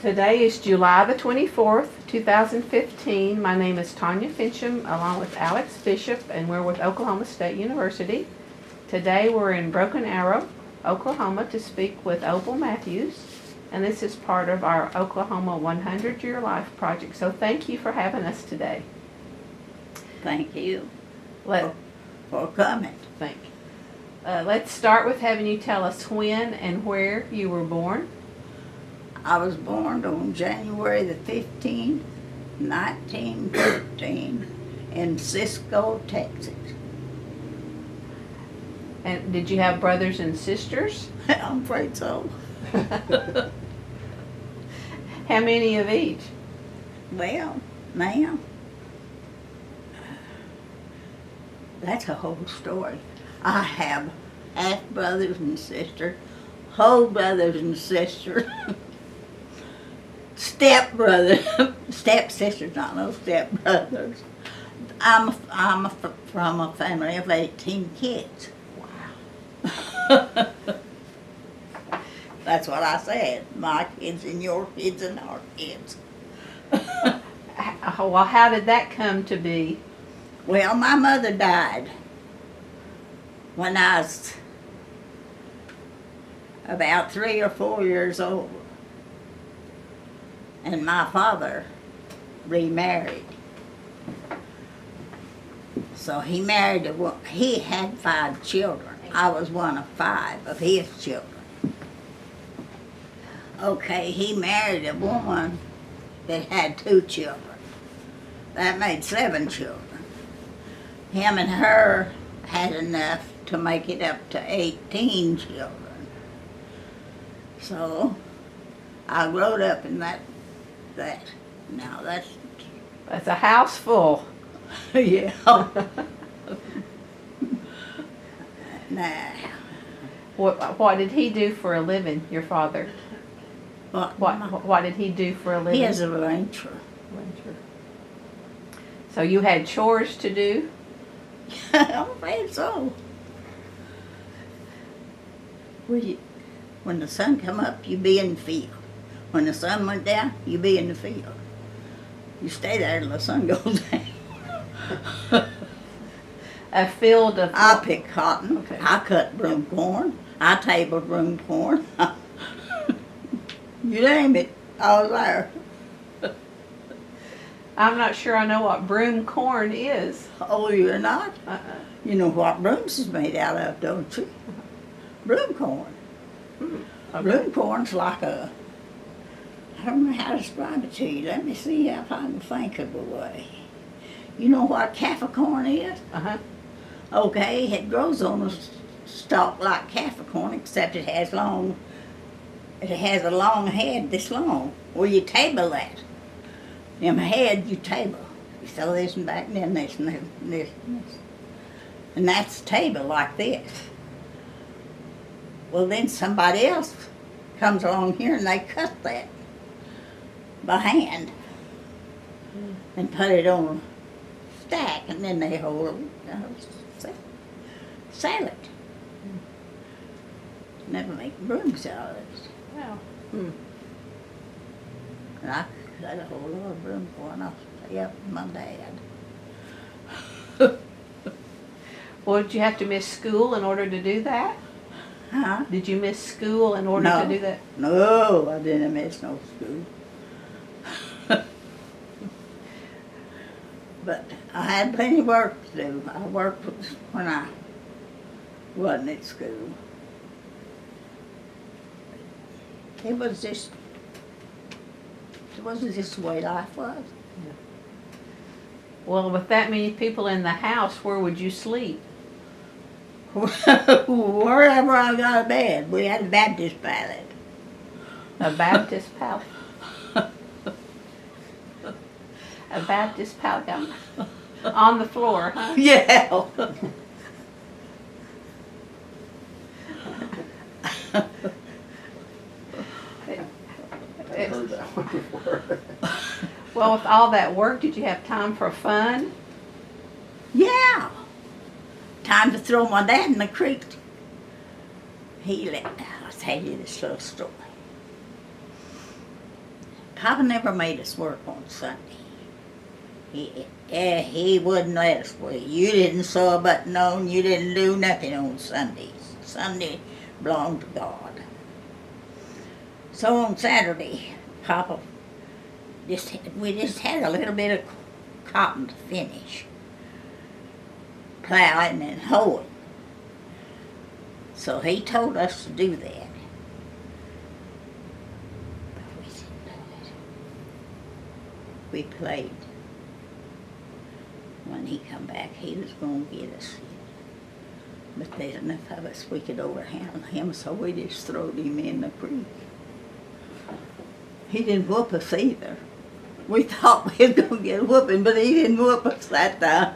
Today is July the 24th, 2015. My name is Tanya Finchum, along with Alex Bishop, and we're with Oklahoma State University. Today we're in Broken Arrow, Oklahoma, to speak with Opal Matthews, and this is part of our Oklahoma 100-Year Life project. So thank you for having us today. Thank you for coming. Thank you. Let's start with having you tell us when and where you were born. I was born on January the 15th, 1913 in Cisco, Texas. And did you have brothers and sisters? I'm afraid so. How many of each? Well, ma'am, that's a whole story. I have half brothers and sisters, whole brothers and sisters, step brothers, step sisters, not no step brothers. I'm from a family of 18 kids. Wow. That's what I said. My kids and your kids and our kids. Well, how did that come to be? Well, my mother died when I was about 3 or 4 years old. And my father remarried. So he married he had 5 children. I was one of 5 of his children. Okay, he married a woman that had 2 children. That made 7 children. Him and her had enough to make it up to 18 children. So I growed up in that. Now that's a house full. yeah. Nah. What did he do for a living, your father? What did he do for a living? He is a rancher. So you had chores to do? I'm afraid so. When the sun come up, you be in the field. When the sun went down, you be in the field. You stay there till the sun goes down. A field of... I pick cotton. Okay. I cut broom corn. I tabled broom corn. You name it, I was there. I'm not sure I know what broom corn is. Oh, you're not? Uh-uh. You know what brooms is made out of, don't you? Broom corn. Okay. Broom corn's like a... I don't know how to describe it to you. Let me see if I can think of a way. You know what calf corn is? Uh-huh. Okay, it grows on a stalk like calf corn, except it has a long head this long, where you table that. In my head, you table. You throw this and back, and then this and this and this and this. And that's a table like this. Well, then somebody else comes along here and they cut that by hand and put it on a stack, and then they hold it, sell it. Never make brooms out of it. Wow. And I got a whole lot of broom corn. I'll stay up with my dad. Well, did you have to miss school in order to do that? Huh? Did you miss school in order to do that? No, I didn't miss no school. But I had plenty of work to do. I worked when I wasn't at school. It wasn't just the way life was. Well, with that many people in the house, where would you sleep? Wherever I got a bed, we had a Baptist pallet. A Baptist pallet? A Baptist pallet on the floor, huh? Yeah. I've heard that one before. Well, with all that work, did you have time for fun? Yeah. Time to throw my dad in the creek. I'll tell you this little story. Papa never made us work on Sunday. He wouldn't let us. Well, you didn't sew a button on, you didn't do nothing on Sundays. Sunday belonged to God. So on Saturday, Papa we just had a little bit of cotton to finish, plowing and hoeing. So he told us to do that. But we didn't do it. We played. When he come back, he was going to get us. But there's enough of us we could overhandle him, so we just throwed him in the creek. He didn't whoop us either. We thought we was going to get a whooping, but he didn't whoop us that time.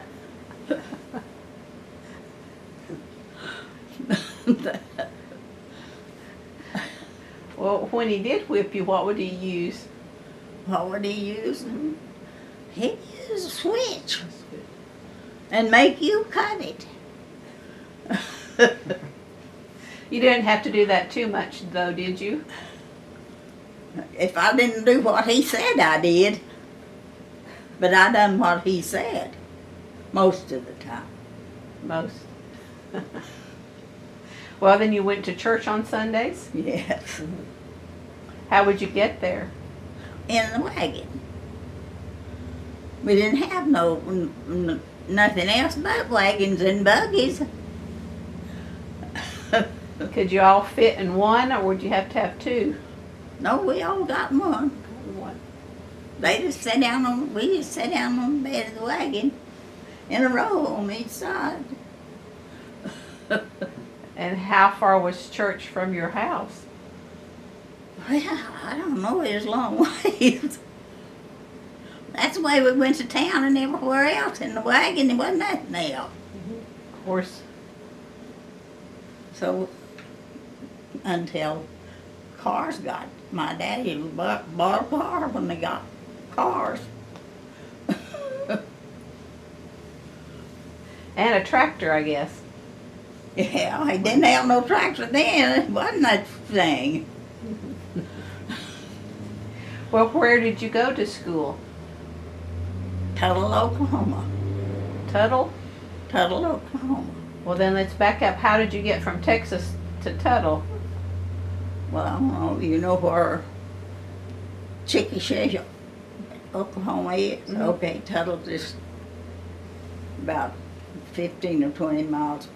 Well, when he did whip you, what would he use? What would he use? He'd use a switch and make you cut it. You didn't have to do that too much, though, did you? If I didn't do what he said, I did. But I done what he said most of the time. Most. Well, then you went to church on Sundays? Yes. How would you get there? In the wagon. We didn't have nothing else but wagons and buggies. Could you all fit in one, or would you have to have two? No, we all got one. One. We just sat down on the bed of the wagon in a row on each side. And how far was church from your house? Well, I don't know, it was a long ways. That's the way we went to town and everywhere else. In the wagon, there wasn't nothing else. Of course. So, until cars got, my daddy bought a car when they got cars. And a tractor, I guess. Yeah, he didn't have no tractor then. It wasn't that thing. Well, where did you go to school? Tuttle, Oklahoma. Tuttle? Tuttle, Oklahoma. Well, then let's back up. How did you get from Texas to Tuttle? Well, I don't know. You know where Chickasha, Oklahoma is? Mhm. Okay, Tuttle just about 15 or 20 miles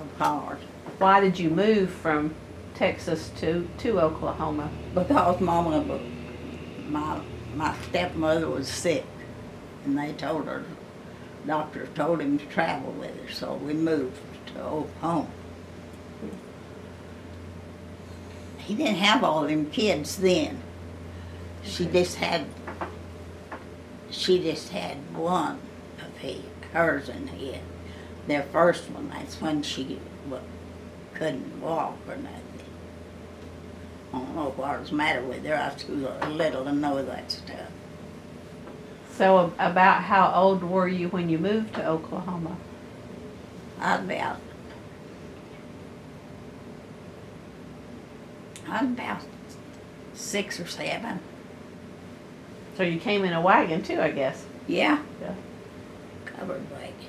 apart. Why did you move from Texas to Oklahoma? Because my stepmother was sick, and they told her, doctor told him to travel with her, so we moved to Oklahoma. He didn't have all them kids then. She just had one of hers and his. Their first one, that's when she couldn't walk or nothing. I don't know what was the matter with her. I was too little to know that stuff. So about how old were you when you moved to Oklahoma? I was about 6 or 7. So you came in a wagon too, I guess. Yeah. Yeah. Covered wagon.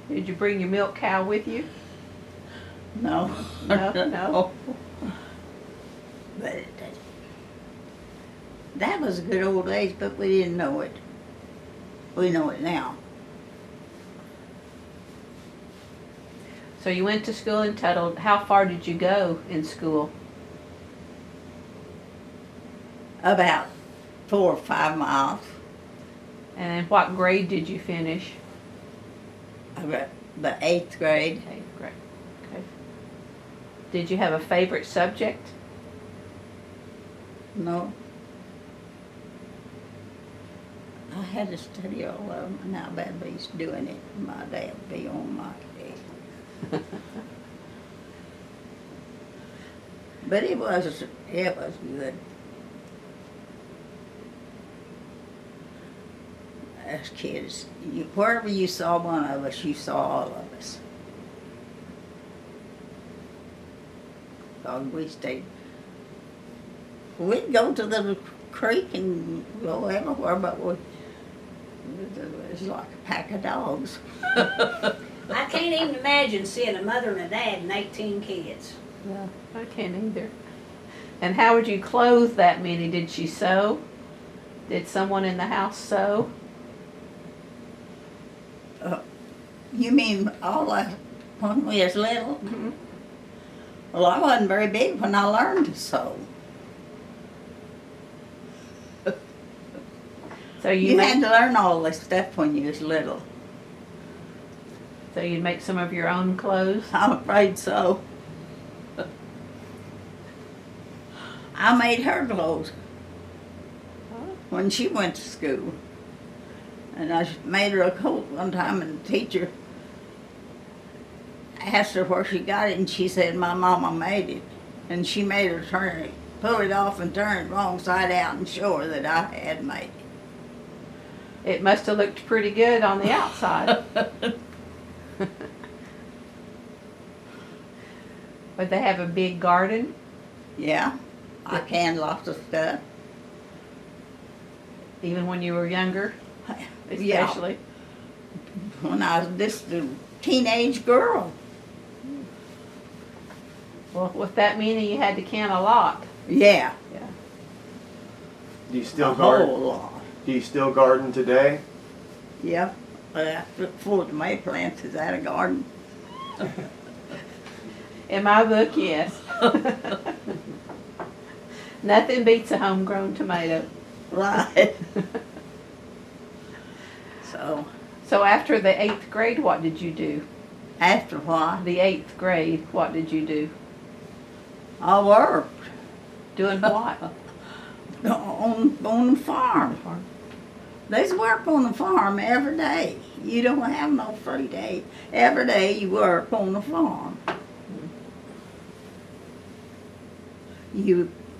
Did you bring your milk cow with you? No. No. But that was a good old days, but we didn't know it. We know it now. So you went to school in Tuttle. How far did you go in school? About 4 or 5 miles. And in what grade did you finish? About the 8th grade. 8th grade. Okay. Did you have a favorite subject? No. I had to study all of them, and I bet he's doing it. My dad would be on my head. But it was good. As kids, wherever you saw one of us, you saw all of us. Because we stayed we'd go to the creek and go everywhere, but it was like a pack of dogs. I can't even imagine seeing a mother and a dad and 18 kids. No, I can't either. And how would you clothe that many? Did she sew? Did someone in the house sew? You mean all that when we was little? Mm-hmm. Well, I wasn't very big when I learned to sew. So You had to learn all this stuff when you was little. So you'd make some of your own clothes? I'm afraid so. I made her clothes when she went to school. And I made her a coat one time, and the teacher asked her where she got it, and she said, my mama made it. And she made her turn it, pull it off and turn it wrong side out and show her that I had made it. It must have looked pretty good on the outside. But they have a big garden? Yeah, I canned lots of stuff. Even when you were younger? Yeah. Especially? When I was just a teenage girl. Well, with that many, you had to can a lot. Yeah, Yeah. Do you a still garden? whole lot. Do you still garden today? Yeah, I look forward to my plants. Is that a garden? In my book, yes. Nothing beats a homegrown tomato. Right. So, So after the 8th grade, what did you do? after a while, The 8th grade, what did you do? I worked Doing what? on the farm. There's work on the farm every day. You don't have no free day. Every day you work on the farm.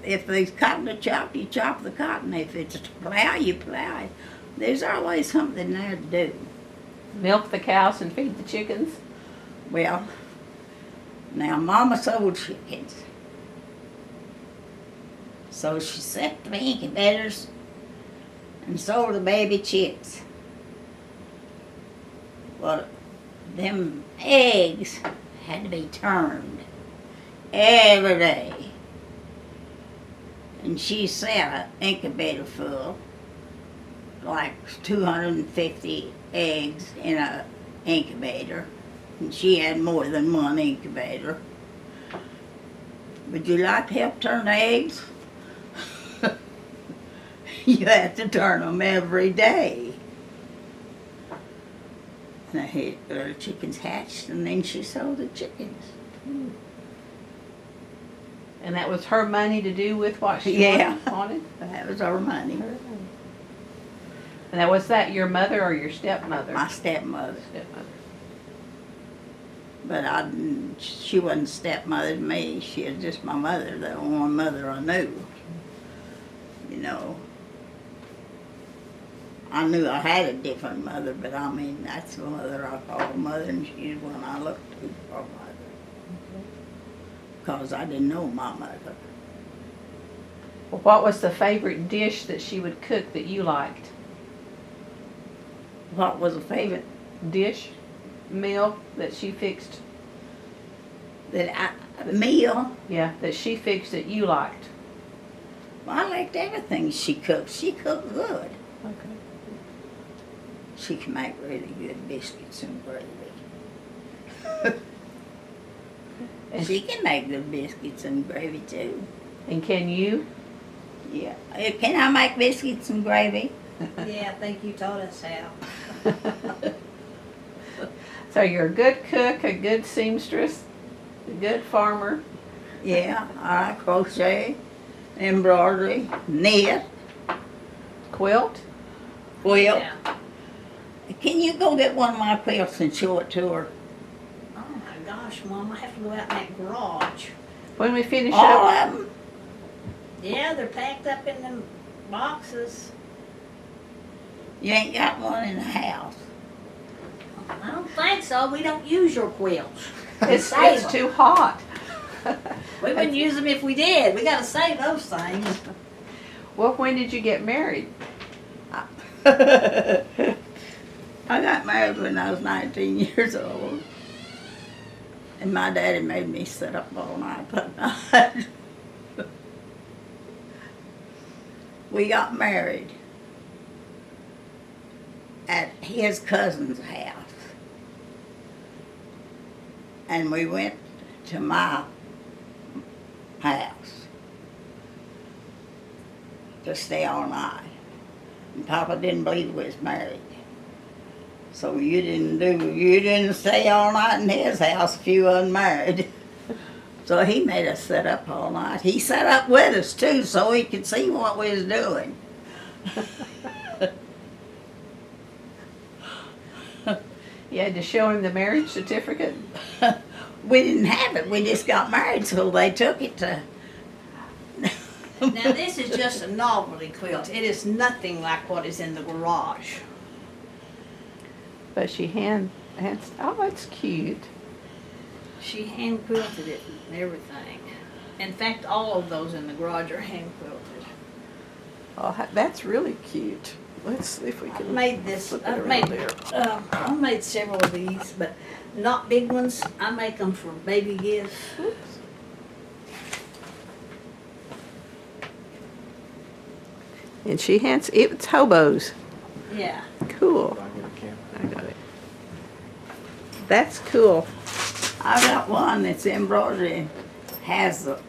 If there's cotton to chop, you chop the cotton. If it's to plow, you plow it. There's always something there to do. Milk the cows and feed the chickens? Well, now Mama sold chickens. So she set the incubators and sold the baby chicks. Well, them eggs had to be turned every day. And she set an incubator full, like 250 eggs in an incubator. And she had more than one incubator. Would you like to help turn the eggs? You have to turn them every day. And the chickens hatched, and then she sold the chickens. And that was her money to do with what she Yeah. wanted? That was our money. And that was that your mother or your stepmother? My stepmother. Stepmother. But she wasn't stepmother to me. She was just my mother, the only mother I knew. You know. I knew I had a different mother, but I mean, that's the mother I called mother, and she's the one I looked to for mother. Because I didn't know my mother. Well, what was the favorite dish that she would cook that you liked? What was a favorite Dish? Meal that she fixed? meal? Yeah, that she fixed that you liked. Well, I liked everything she cooked. She cooked good. Okay. She can make really good biscuits and gravy. And, She can make good biscuits and gravy too. and can you? Yeah. Can I make biscuits and gravy? Yeah, I think you taught us how. So you're a good cook, a good seamstress, a good farmer. Yeah, I crochet, embroidery, knit, Quilt? quilt. Yeah. Can you go get one of my quilts and show it to her? Oh my gosh, Mom, I have to go out in that garage. Oh, When we finish All up, of them? Yeah, they're packed up in them boxes. You ain't got one in the house. I don't think so. We don't use your quilts. it's Save 'em. too hot. We wouldn't use them if we did. We gotta save those things. Well, when did you get married? I got married when I was 19 years old. And my daddy made me sit up all night that night. We got married at his cousin's house. And we went to my house to stay all night. And Papa didn't believe we was married. So you didn't stay all night in his house if you wasn't married. So he made us sit up all night. He sat up with us too so he could see what we was doing. You had to show him the marriage certificate? We didn't have it. We just got married, so they took it to. Now this is just a novelty quilt. It is nothing like what is in the garage. But she oh, that's cute. She hand quilted it and everything. In fact, all of those in the garage are hand quilted. Oh, that's really cute. Let's see if we I can. made this. flip it I've around made. there. I've made several of these, but not big ones. I make them for baby gifts. Oops. And she hands, it's hobos. Yeah. Cool. I got it. That's cool. I got one that's embroidered, has the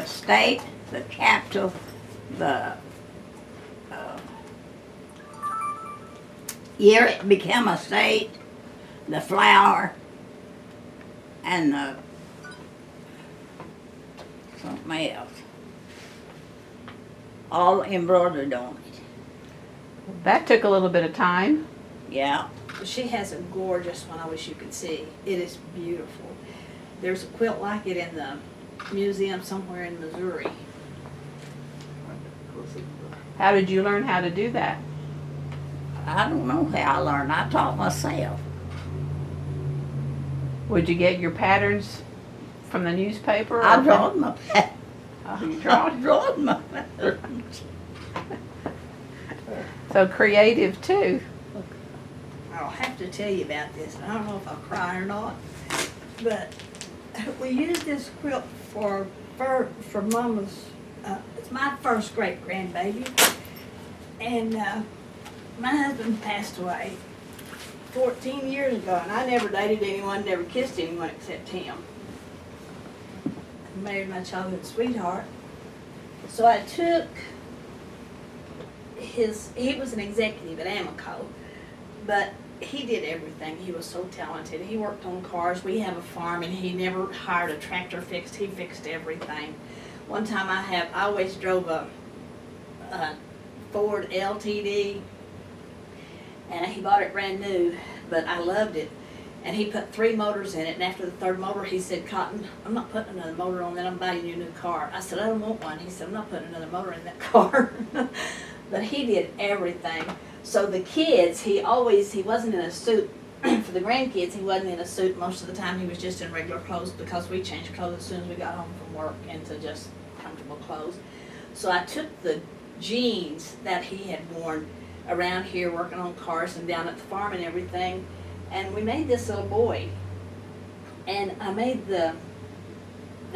state, the capital, the year it became a state, the flower, and the something else. All embroidered on it. That took a little bit of time. Yeah. She has a gorgeous one. I wish you could see. It is beautiful. There's a quilt like it in the museum somewhere in Missouri. How did you learn how to do that? I don't know how I learned. I taught myself. Would you get your patterns from the newspaper? I or drawed my Oh, you I drawed? drawed my patterns. So creative too. I'll have to tell you about this. I don't know if I'll cry or not, but we used this quilt for Mama's. It's my first great grandbaby, and my husband passed away 14 years ago, and I never dated anyone, never kissed anyone except him. I married my childhood sweetheart. So I took he was an executive at Amoco, but he did everything. He was so talented. He worked on cars. We have a farm, and he never hired a tractor fixed. He fixed everything. One time I always drove a Ford LTD, and he bought it brand new, but I loved it. And he put 3 motors in it, and after the 3rd motor, he said, "Cotton, I'm not putting another motor on that. I'm buying you a new car." I said, "I don't want one." He said, "I'm not putting another motor in that car." But he did everything. So the kids, he wasn't in a suit. For the grandkids, he wasn't in a suit. Most of the time, he was just in regular clothes because we changed clothes as soon as we got home from work into just comfortable clothes. So I took the jeans that he had worn around here working on cars and down at the farm and everything, and we made this little boy. And I made the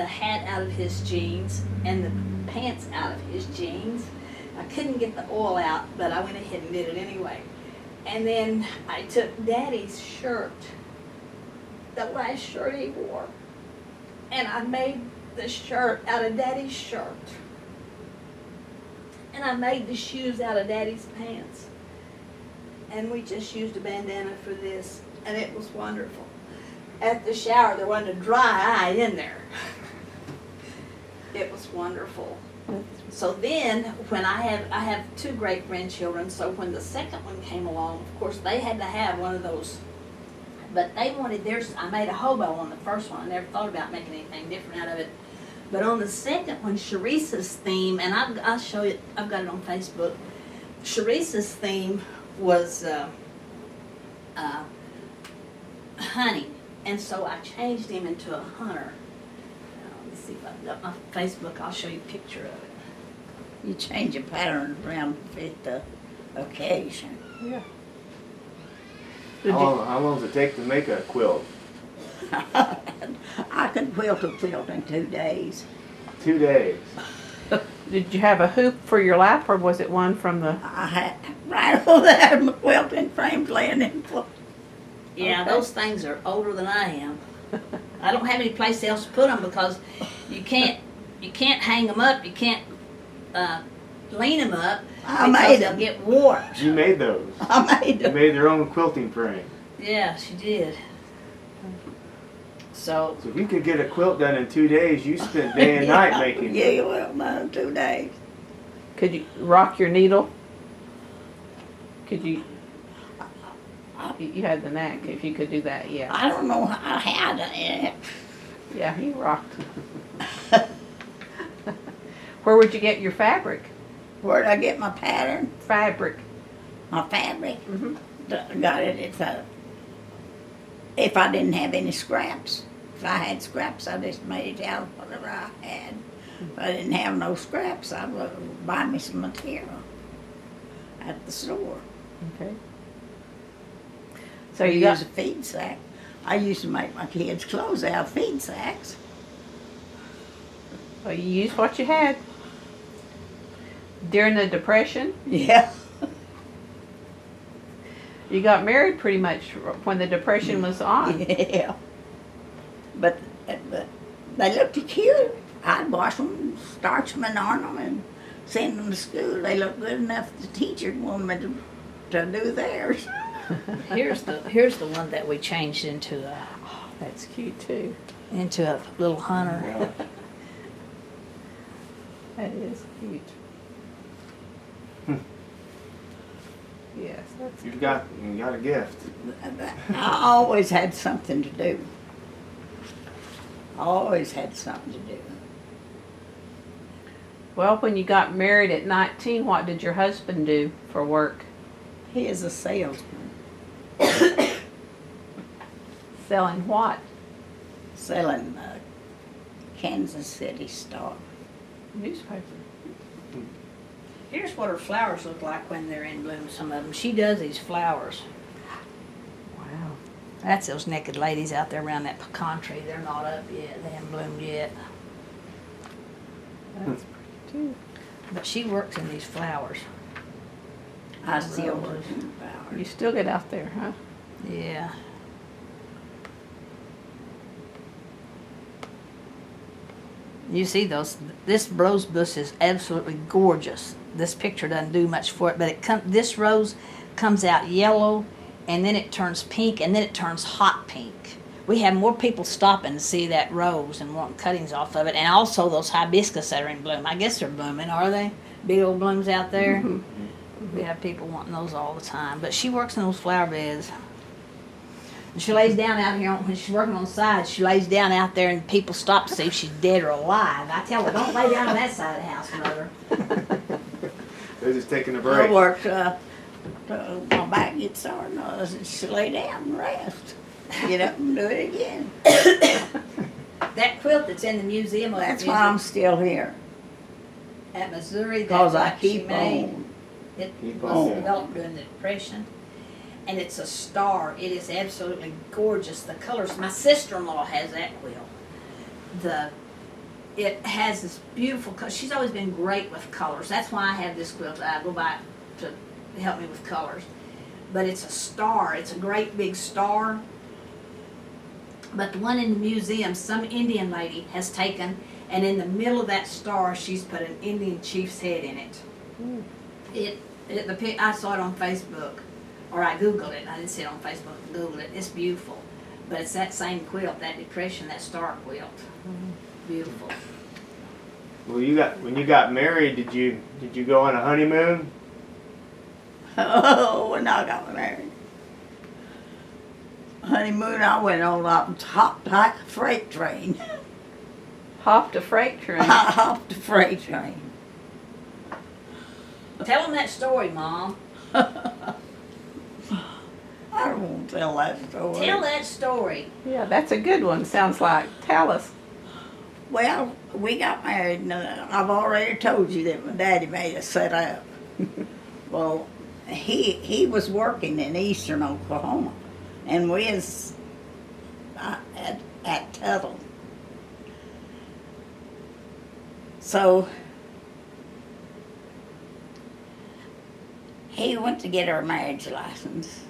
hat out of his jeans and the pants out of his jeans. I couldn't get the oil out, but I went ahead and did it anyway. And then I took Daddy's shirt, the last shirt he wore, and I made the shirt out of Daddy's shirt. And I made the shoes out of Daddy's pants. And we just used a bandana for this, and it was wonderful. At the shower, there wasn't a dry eye in there. It was wonderful. So then, when I have 2 great grandchildren, so when the second one came along, of course, they had to have one of those, but they wanted theirs. I made a hobo on the first one. I never thought about making anything different out of it. But on the second one, Sharice's theme, and I'll show you, I've got it on Facebook. Sharice's theme was hunting, and so I changed him into a hunter. see if I've got my Facebook, I'll show you a picture of it. You change your pattern around to fit the occasion. Yeah. How long does it take to make a quilt? I could quilt a quilt in 2 days. 2 days. Did you have a hoop for your lap, or was it one from the? I had right over there, my quilting frames laying in full. Yeah, Okay. those things are older than I am. I don't have any place else to put them because you can't hang them up. You can't lean them up I because made they'll them. get warped. You made those. I made You them. made their own quilting frame. Yeah, she did. So So if you could get a quilt done in 2 days, you spent day and night making it. Yeah, well, no, 2 days. Could you rock your needle? Could you? You had the knack if you could do that. Yeah. I don't know how I had it. Yeah, you rocked. Where would you get your fabric? Where'd I get my pattern? Fabric. My fabric? Mm-hmm. Got it at if I didn't have any scraps. If I had scraps, I just made it out of whatever I had. If I didn't have no scraps, I would buy me some material at the store. Okay. So I you got. use a feed sack. I used to make my kids' clothes out of feed sacks. Well, you used what you had. During the Depression, Yeah. you got married pretty much when the Depression was on. Yeah. But they looked cute. I'd wash them, starch them and iron them and send them to school. They looked good enough the teacher wanted me to do theirs. here's the one that we changed into a That's cute too. little hunter. Yeah. That is cute. Yes, that's You got a gift. I always had something to do. I always had something to do. Well, when you got married at 19, what did your husband do for work? He is a salesman Selling what? selling Kansas City stock. Newspaper. Here's what her flowers look like when they're in bloom. Some of them. She does these flowers. Wow. That's those naked ladies out there around that pecan tree. They're not up yet. They haven't bloomed yet. That's pretty too. But she works in these flowers. I still Roses. work in the power. You still get out there, huh? Yeah. You see those? This rose bush is absolutely gorgeous. This picture doesn't do much for it, but this rose comes out yellow, and then it turns pink, and then it turns hot pink. We have more people stopping to see that rose and wanting cuttings off of it, and also those hibiscus that are in bloom. I guess they're blooming, are they? Big old blooms out there. We have people wanting those all the time. But she works in those flower beds. And she lays down out here, when she's working on the side, she lays down out there and people stop to see if she's dead or alive. I tell her, don't lay down on that side of the house, Mother. They're just taking a I break. worked till my back gets sore and she lay down and rest. Get up and do it again. That quilt that's in the museum over That's why I'm still here. at Missouri, Because I that she keep made, on. it Keep was on. developed during the Depression. And it's a star. It is absolutely gorgeous. The colors. My sister-in-law has that quilt. It has this beautiful color. She's always been great with colors. That's why I have this quilt. I go by it to help me with colors. But it's a star. It's a great big star. But the one in the museum, some Indian lady has taken, and in the middle of that star, she's put an Indian chief's head in it. I saw it on Facebook. Or I Googled it. I didn't see it on Facebook. I Googled it. It's beautiful. But it's that same quilt, that Depression, that star quilt. Beautiful. Well, when you got married, did you go on a honeymoon? Oh, when I got married. Honeymoon, I went on up top like a freight train. Hopped a freight train. I hopped a freight train. Tell them that story, Mom. I don't want to tell that story. Tell that story. Yeah, that's a good one. Sounds like. Tell us. Well, we got married, and I've already told you that my daddy made us set up. Well, he was working in eastern Oklahoma, and we was at Tuttle. So he went to get our marriage license,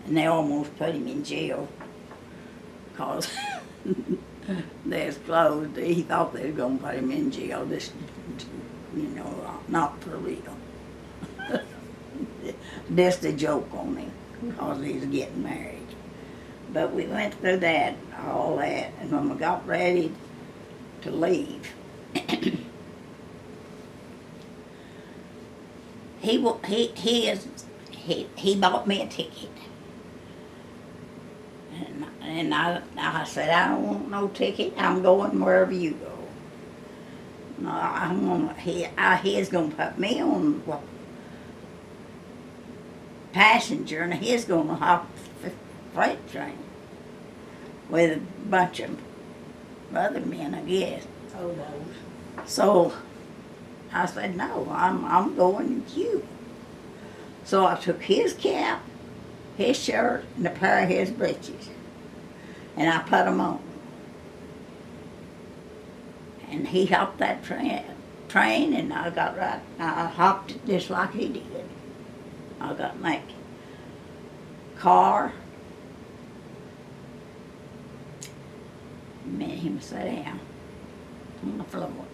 and they almost put him in jail because they was closed. He thought they were going to put him in jail, just, not for real. Just a joke on him because he was getting married. But we went through that, all that, and when we got ready to leave, he bought me a ticket. And I said, I don't want no ticket. I'm going wherever you go. No, he's gonna put me on passenger, and he's gonna hop the freight train with a bunch of other men, I guess. Oh, those. So I said, no, I'm going with you. So I took his cap, his shirt, and a pair of his breeches, and I put them on. And he hopped that train, and I hopped it just like he did. I got in that car, made him sit down on the floor.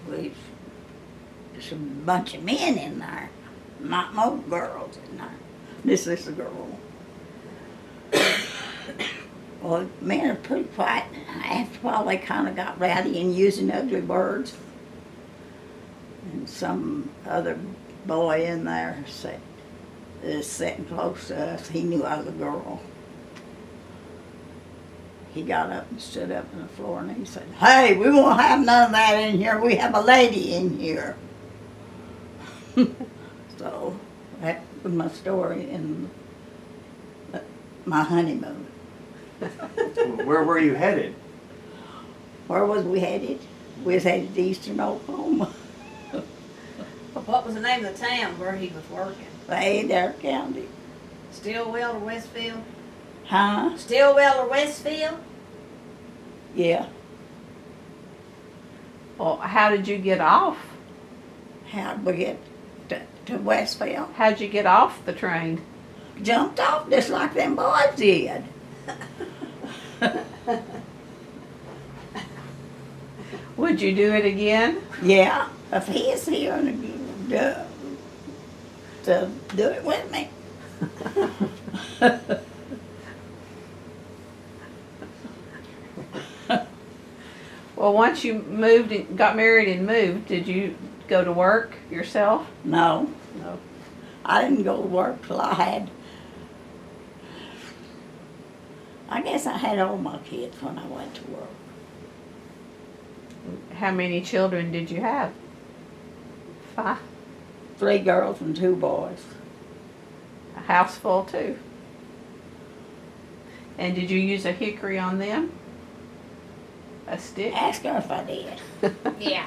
There's a bunch of men in there, not no girls in there. This is a girl. Well, men are pretty quiet. After a while, they kind of got rowdy and using ugly words. And some other boy in there is sitting close to us. He knew I was a girl. He got up and stood up on the floor and he said, "Hey, we won't have none of that in here. We have a lady in here." So that was my story in my honeymoon. Where were you headed? Where was we headed? We was headed to eastern Oklahoma. What was the name of the town where he was working? Adair County. Stillwell or Westville? Huh? Stillwell or Westville? Yeah. Well, how did you get off? How'd we get to Westville? How'd you get off the train? Jumped off just like them boys did. Would you do it again? Yeah, if he is here to do it with me. Well, once you moved and got married and moved, did you go to work yourself? No, No. I didn't go to work till I guess I had all my kids when I went to work. How many children did you have? 5? 3 girls and 2 boys. A house full too. And did you use a hickory on them? A stick? Ask her if I did. Yeah.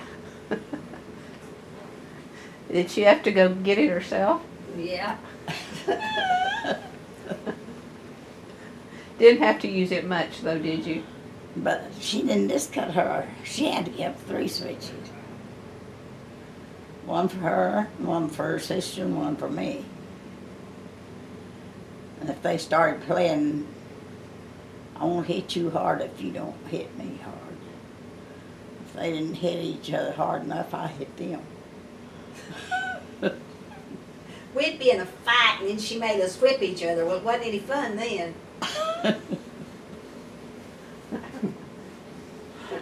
Did she have to go get it herself? Yeah. Didn't have to use it much though, did you? But she didn't just cut her. She had to get 3 switches. One for her, one for her sister, and one for me. And if they started playing, "I won't hit you hard if you don't hit me hard." If they didn't hit each other hard enough, I hit them. We'd be in a fight and then she made us whip each other. Well, it wasn't any fun then.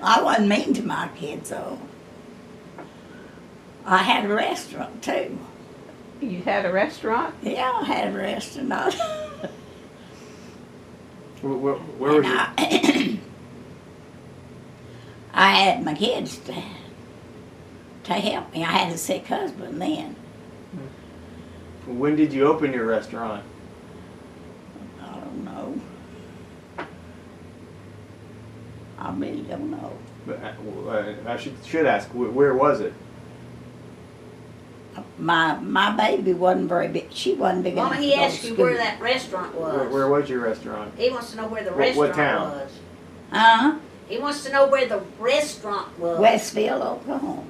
I wasn't mean to my kids, though. I had a restaurant, too. You had a restaurant? Yeah, I had a restaurant. Where were you? I had my kids to help me. I had a sick husband then. When did you open your restaurant? I really don't know. But I should ask, where was it? My baby wasn't very big. She wasn't big enough Mama, to he go asked to you school. where that restaurant was. Where was your restaurant? He wants to know where the What restaurant town? was. Huh? He wants to know where the restaurant was. Westville, Oklahoma.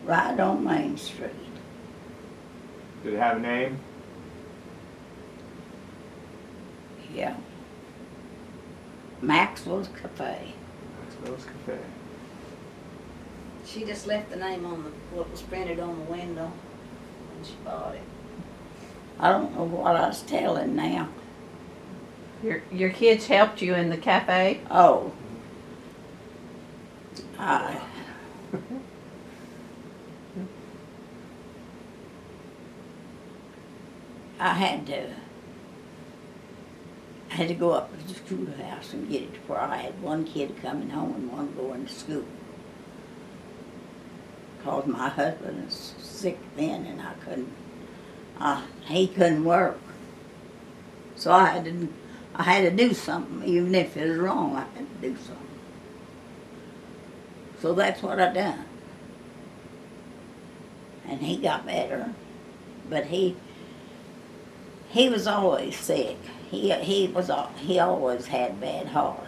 Right on Main Street. Did it have a name? Yeah. Maxwell's Cafe. Maxwell's Cafe. She just left the name on what was printed on the window when she bought it. I don't know what I was telling now. Your kids helped you in the cafe? Oh. I had to go up to the schoolhouse and get it to where I had one kid coming home and one going to school. Cause my husband was sick then and he couldn't work. So I had to do something, even if it was wrong, I had to do something. So that's what I done. And he got better, but he was always sick. He always had bad heart.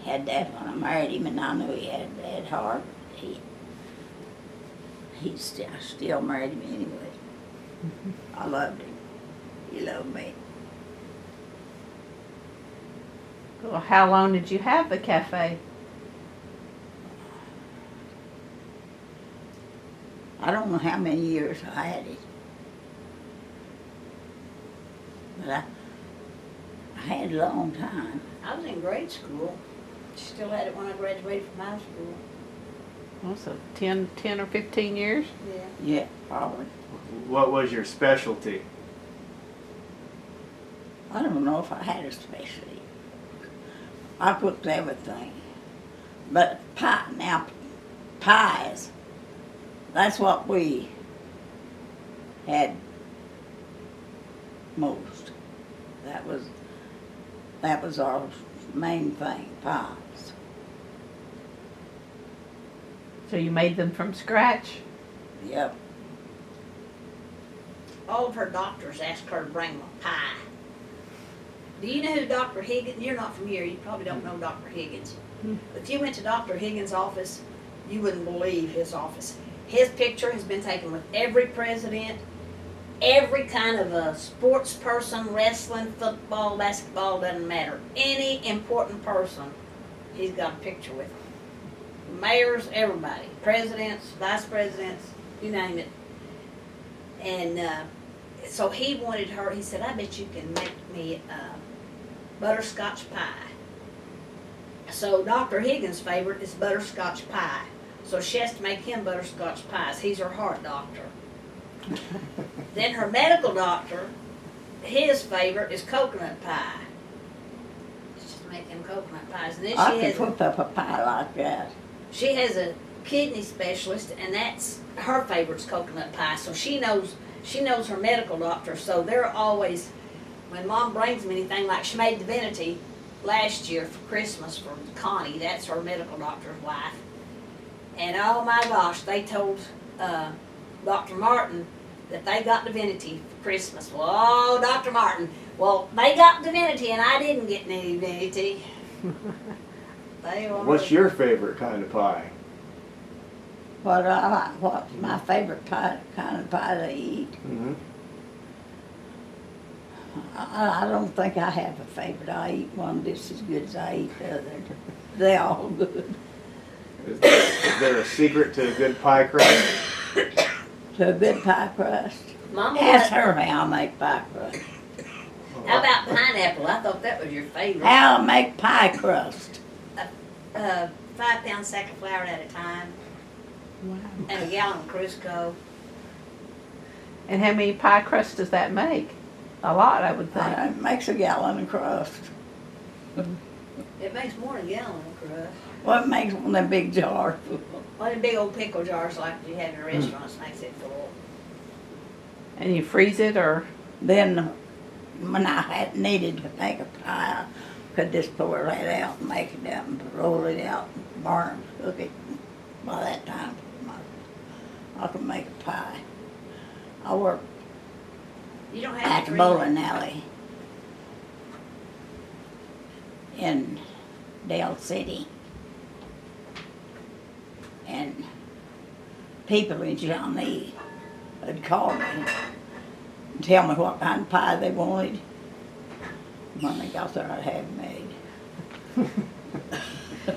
Had that when I married him, and I knew he had bad heart. I still married him anyway. I loved him. He loved me. Well, how long did you have the cafe? I don't know how many years I had it. But I had it a long time. I was in grade school. Still had it when I graduated from high school. Well, so 10 or 15 years? Yeah. Yeah, probably. What was your specialty? I don't know if I had a specialty. I cooked everything. But pies, that's what we had most. That was our main thing, pies. So you made them from scratch? Yep. All of her doctors asked her to bring them a pie. Do you know who Dr. Higgins? You're not from here. You probably don't know Dr. Higgins. If you went to Dr. Higgins' office, you wouldn't believe his office. His picture has been taken with every president, every kind of a sports person, wrestling, football, basketball, doesn't matter. Any important person, he's got a picture with him. Mayors, everybody, presidents, vice presidents, you name it. And so he wanted her, he said, I bet you can make me butterscotch pie. So Dr. Higgins' favorite is butterscotch pie. So she has to make him butterscotch pies. He's her heart doctor. Then her medical doctor, his favorite is coconut pie. She's just making coconut pies. And then I she could has cook up a pie like that. she has a kidney specialist, and that's her favorite's coconut pie. So she knows her medical doctor. So they're always, when Mom brings me anything, like she made divinity last year for Christmas for Connie. That's her medical doctor's wife. And oh my gosh, they told Dr. Martin that they got divinity for Christmas. Well, oh, Dr. Martin, well, they got divinity and I didn't get any divinity. What's your favorite kind of pie? What's my favorite pie, kind of pie to eat? Mm-hmm. I don't think I have a favorite. I eat one just as good as I eat the other. They're all good. Is there a secret to a good pie crust? To a good pie crust. Mama, Ask her how I make pie crust. how about pineapple? I thought that was your favorite. How I make pie crust. 5-pound sack of flour at a time, Wow. and a gallon of Crisco. And how many pie crusts does that make? A lot, I would think. It makes a gallon of crust. It makes more than a gallon of crust. Well, it makes one of them big jars. One of the big old pickle jars like you have in restaurants makes it full. And you freeze it or? Then, when I had needed to make a pie, could just pour that out and make it up and roll it out, burn, cook it. By that time, I could make a pie. I worked You don't at have the to bowling alley in Dale City. And people in Johnny would call me and tell me what kind of pie they wanted. When they got there, I'd have it made.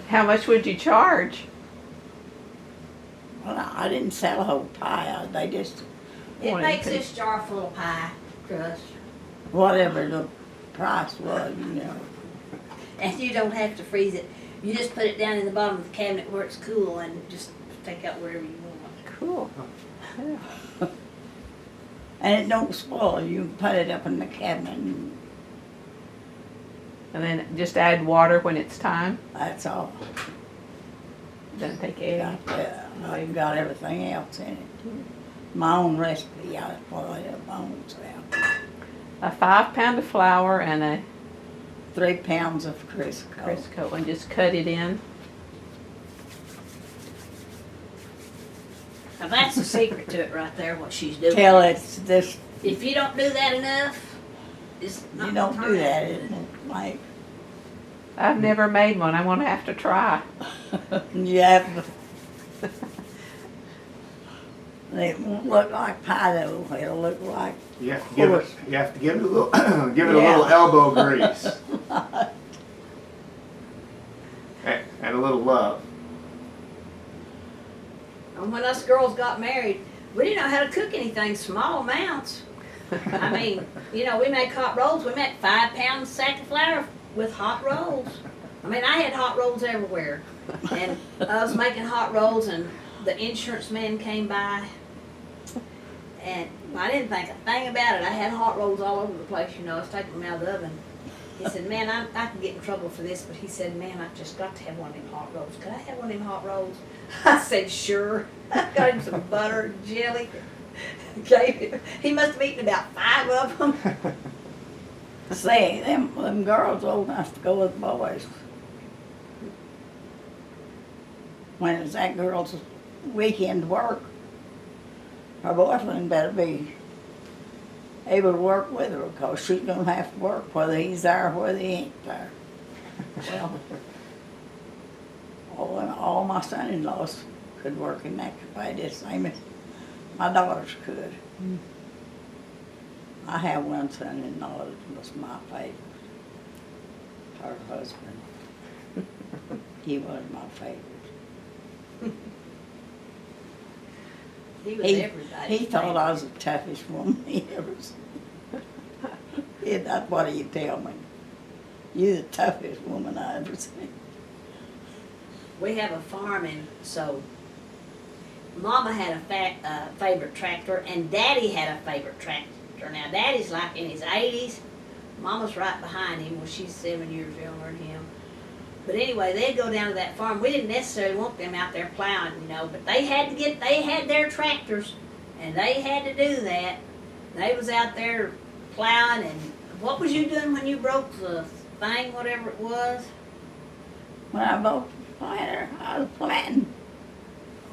How much would you charge? Well, I didn't sell a whole pie. They just, It Wanted makes to- this jar full of pie crust. whatever the price was, you know. And you don't have to freeze it. You just put it down in the bottom of the cabinet where it's cool and just take out wherever you want. Cool. And it don't spoil. You can put it up in the cabinet and And then just add water when it's time. that's all. Doesn't take any. I've got everything else in it. My own recipe, I boil it up my own self. A 5 pound of flour and a 3 pounds of Crisco. Crisco, and just cut it in. Now that's the secret to it right there, what she's doing. Till it's this, If you don't do that enough, it's not you don't gonna do turn that, out it good. won't make. I've never made one. I'm gonna have to try. You have to. It won't look like pie though. It'll look like. You have to give it. You have to give it a little. Give it Yeah. a little elbow grease and a little love. And when us girls got married, we didn't know how to cook anything small amounts. I mean, you know, we make hot rolls. We make 5 pounds sack of flour with hot rolls. I mean, I had hot rolls everywhere. And I was making hot rolls and the insurance man came by. And I didn't think a thing about it. I had hot rolls all over the place, you know. I was taking them out of the oven. He said, man, I can get in trouble for this. But he said, man, I just got to have one of them hot rolls. Could I have one of them hot rolls? I said, sure. I got him some butter and jelly. Gave him. He must have eaten about 5 of them. See, them girls old enough to go with boys. When it's that girl's weekend work, her boyfriend better be able to work with her because she's gonna have to work whether he's there or whether he ain't there. Well, all my son-in-laws could work in that capacity, the same as my daughters could. I have one son-in-law that was my favorite. Her husband. He was my favorite. He was everybody. He thought I was the toughest woman he ever seen. Yeah, that's what he tell me. You're the toughest woman I ever seen. We have a farm, and so Mama had a favorite tractor, and Daddy had a favorite tractor. Now, Daddy's like in his 80s. Mama's right behind him. Well, she's 7 years younger than him. But anyway, they'd go down to that farm. We didn't necessarily want them out there plowing, you know, but they had their tractors, and they had to do that. They was out there plowing, and what was you doing when you broke the thing, whatever it was? When I broke the planter, I was planting.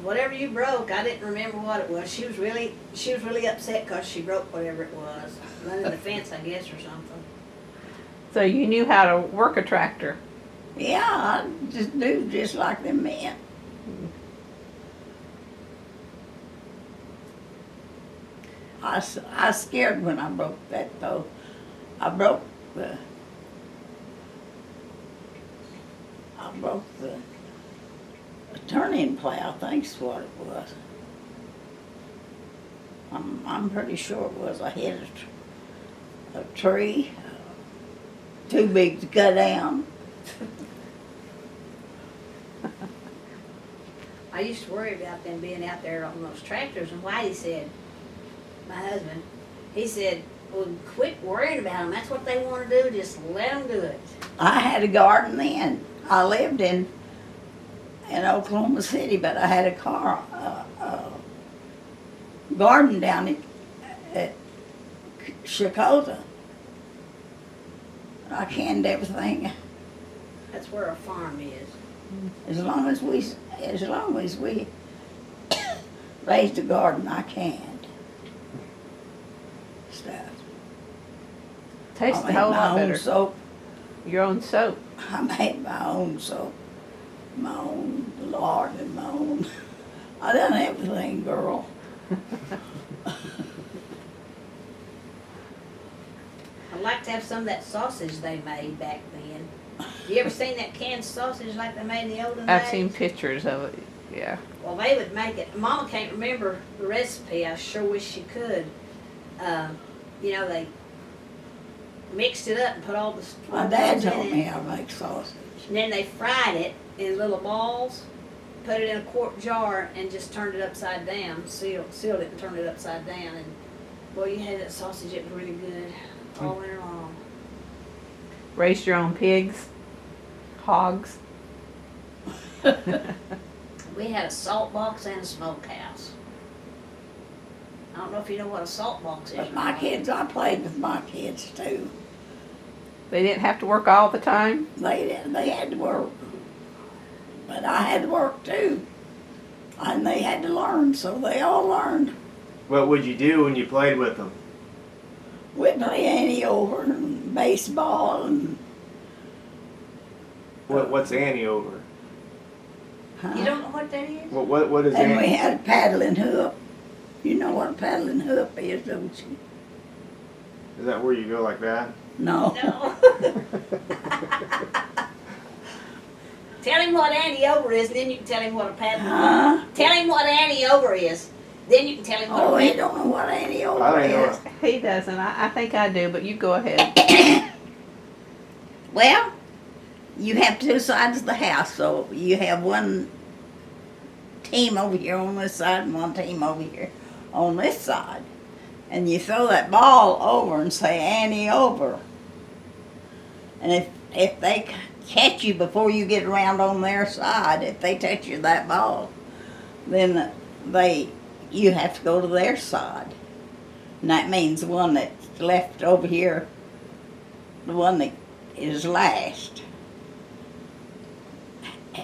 Whatever you broke, I didn't remember what it was. She was really upset because she broke whatever it was. Running the fence, I guess, or something. So you knew how to work a tractor. Yeah, I just do just like them men. I was scared when I broke that though. I broke the turn-in plow, I think's what it was. I'm pretty sure it was. I hit a tree, too big to cut down. I used to worry about them being out there on those tractors, and Whitey said, my husband, he said, well, quit worrying about them. That's what they want to do. Just let them do it. I had a garden then. I lived in Oklahoma City, but I had a garden down at Chicota. I canned everything That's where our farm is. As long as we raised a garden, I canned stuff. Tastes I a made whole my lot own better. soap. Your own soap. I made my own soap, my own lard and my own. I done everything, girl. I'd like to have some of that sausage they made back then. You ever seen that canned sausage like they made in the olden days? I've seen pictures of it. Yeah. Well, they would make it. Mama can't remember the recipe. I sure wish she could. You know, they mixed it up and put all the My dad in told it. me how to make sausage. And then they fried it in little balls, put it in a quart jar, and just turned it upside down. Sealed it and turned it upside down. And boy, you had that sausage. It was really good all winter long. Raised your own pigs, hogs. We had a salt box and a smokehouse. I don't know if you know what a salt box is. But or my not. kids, I played with my kids too. They didn't have to work all the time. They had to work, but I had to work too, and they had to learn. So they all learned. What would you do when you played with them? We'd play Annie over and baseball and. What's Annie over? You don't know what that is? What is And we Annie? had a paddling hoop. You know what a paddling hoop is, don't you? Is that where you go like that? No. No. Tell him what Annie over is, then you can tell him what a paddle. Huh? Tell him what Annie over is, then you can tell him what Oh, a he paddle. don't know what Annie I over don't know. is. He doesn't. I think I do, but you go ahead. Well, you have two sides of the house, so you have one team over here on this side and one team over here on this side. And you throw that ball over and say Annie over. And if they catch you before you get around on their side, if they touch you that ball, then you have to go to their side. And that means the one that's left over here, the one that is last,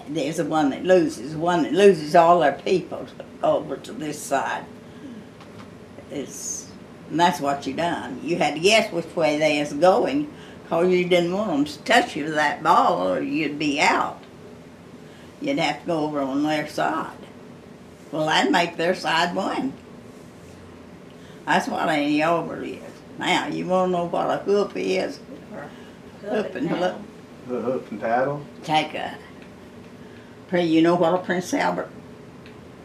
there's the one that loses. The one that loses all their people over to this side. And that's what you done. You had to guess which way they was going, because you didn't want them to touch you with that ball or you'd be out. You'd have to go over on their side. Well, that'd make their side win. That's what Annie over is. Now, you want to know what a hoop is? Hoop and paddle. Hoop and paddle? You know what a Prince Albert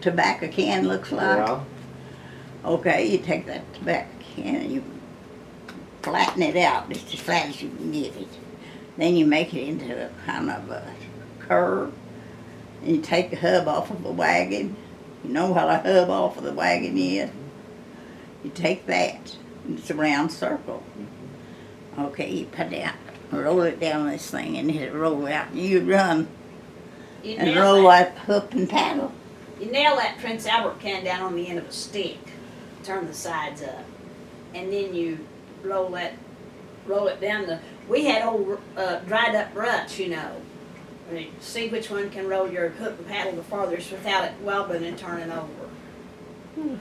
tobacco can looks like? Yeah. Okay, you take that tobacco can and you flatten it out just as flat as you can get it. Then you make it into a kind of a curve. And you take the hub off of the wagon. You know what a hub off of the wagon is? You take that, and it's a round circle. Okay, you put it out, roll it down this thing, and it roll out. And you run You and nail roll that. that hoop and paddle. You nail that Prince Albert can down on the end of a stick, turn the sides up, and then you roll it down the. We had old dried up ruts, you know. I mean, see which one can roll your hook and paddle the farthest without it wobbling and turning over.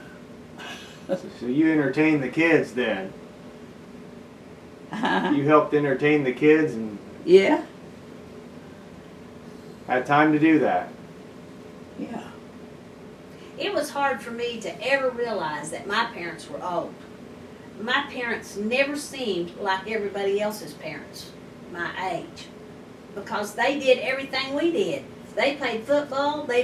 So you entertained the kids then? Uh-huh. You helped entertain the kids and Yeah, had time to do that? yeah. It was hard for me to ever realize that my parents were old. My parents never seemed like everybody else's parents, my age, because they did everything we did. They played football. They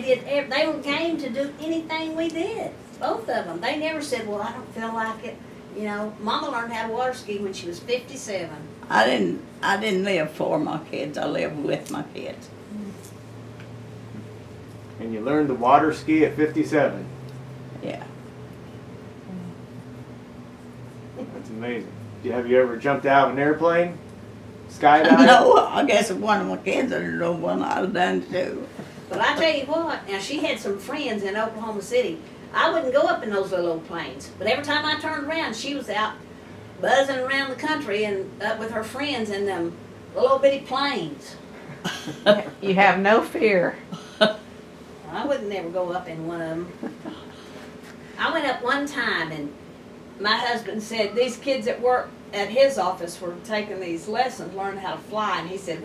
were game to do anything we did. Both of them. They never said, "Well, I don't feel like it." You know, Mama learned how to water ski when she was 57. I didn't live for my kids. I lived with my kids. And you learned the water ski at 57. Yeah. That's amazing. Have you ever jumped out of an airplane? Skydiving? No, I guess if one of my kids had done one, I'd have done it too. But I tell you what, now she had some friends in Oklahoma City. I wouldn't go up in those little old planes, but every time I turned around, she was out buzzing around the country and up with her friends in them little bitty planes. You have no fear. I wouldn't never go up in one of them. I went up one time and my husband said these kids at work at his office were taking these lessons, learning how to fly, and he said,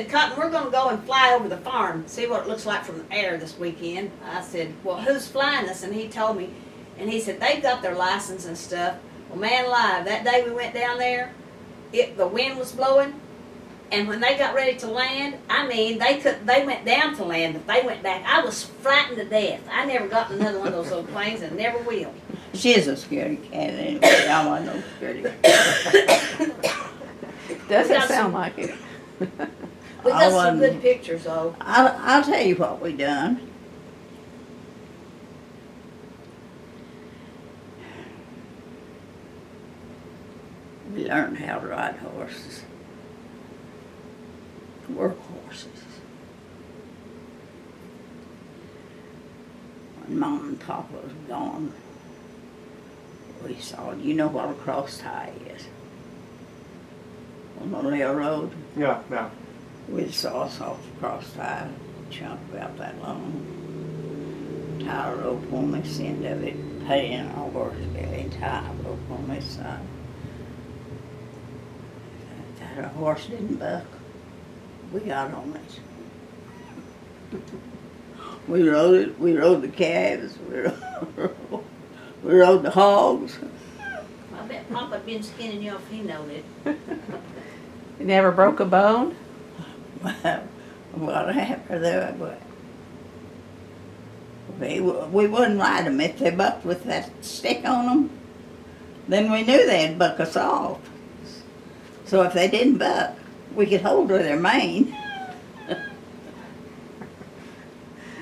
Cotton, we're gonna go and fly over the farm, see what it looks like from the air this weekend. I said, well, who's flying us? And he told me, and he said, they've got their license and stuff. Well, man alive, that day we went down there, the wind was blowing, and when they got ready to land, I mean, they went down to land, but they went back. I was frightened to death. I never got in another one of those little planes and never will. She's a scaredy cat anyway. I want no scaredy cat. Doesn't sound like it. We got some wasn't- good pictures though. I'll tell you what we done. We learned how to ride horses. Work horses. When Mom and Papa was gone, we saw, you know what a cross tie is? On the railroad. Yeah, yeah. We saw us off the cross tie, chunk about that long. Tie a rope on this end of it, put it in our horse belly, and tie a rope on this side. If that horse didn't buck, we got on it. We rode it, we rode the calves, we rode the hogs. I bet Papa been skinning you if he knowed it. You never broke a bone? What happened there? We wouldn't ride them if they bucked with that stick on them. Then we knew they'd buck us off. So if they didn't buck, we could hold with their mane.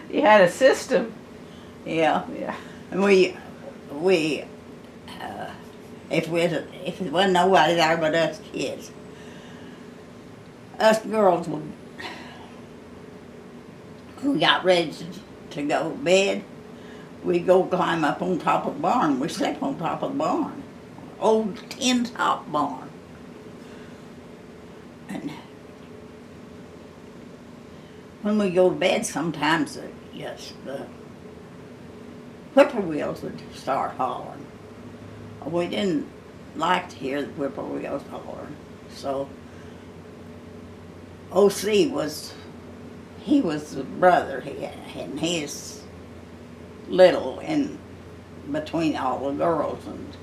You had a system. Yeah, Yeah. and if it wasn't nobody there but us kids, us girls we got ready to go to bed, we'd go climb up on top of the barn. We slept on top of the barn, old tin top barn. And when we go to bed, sometimes the whippoorwills would start hollering. We didn't like to hear the whippoorwills hollering, so O.C. was the brother, and he's little in between all the girls, and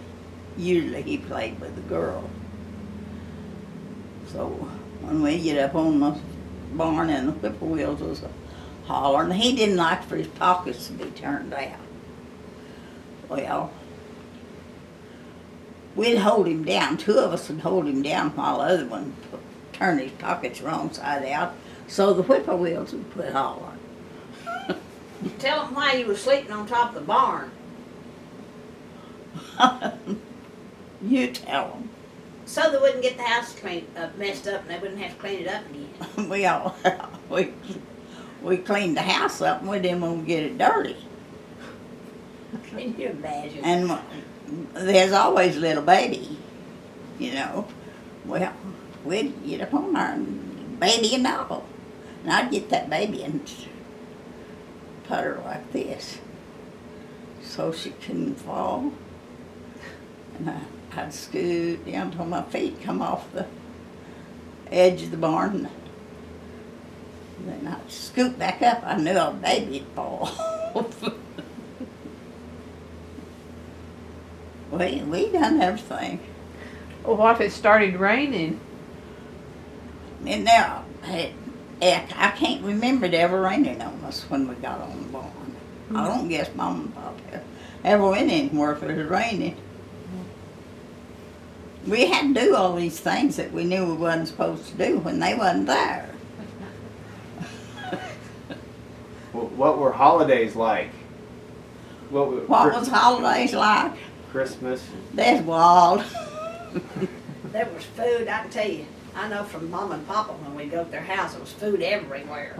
usually he played with the girls. So when we get up on the barn and the whippoorwills was hollering, he didn't like for his pockets to be turned out. Well, we'd hold him down. Two of us would hold him down while the other one turned his pockets wrong side out, so the whippoorwills would quit hollering. Tell them why you were sleeping on top of the barn. You tell them. So they wouldn't get the house messed up and they wouldn't have to clean it up again. We cleaned the house up and we didn't want to get it dirty. Can you imagine? And there's always a little baby, you know. Well, we'd get up on there and baby and all. And I'd get that baby and put her like this so she couldn't fall. And I'd scoot down till my feet come off the edge of the barn. And then I'd scoot back up. I knew a baby'd fall. We done everything. Well, what if it started raining? And now, I can't remember it ever raining on us when we got on the barn. I don't guess Mom and Papa ever went anywhere if it was raining. We had to do all these things that we knew we wasn't supposed to do when they wasn't there. What were holidays like? What was holidays like? Christmas? That's wild. There was food, I can tell you. I know from Mom and Papa when we go to their house, there was food everywhere.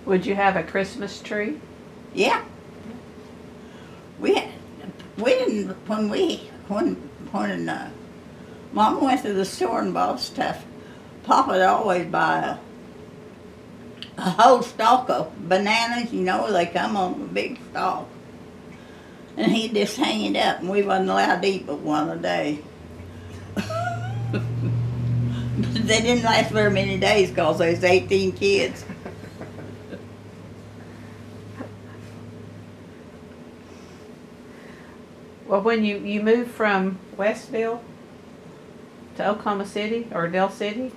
Would you have a Christmas tree? Yeah. We didn't, when Mama went to the store and bought stuff, Papa'd always buy a whole stalk of bananas, you know, they come on a big stalk. And he'd just hang it up, and we wasn't allowed to eat but one a day. They didn't last very many days because there was 18 kids. Well, when you moved from Westville to Oklahoma City or Del City,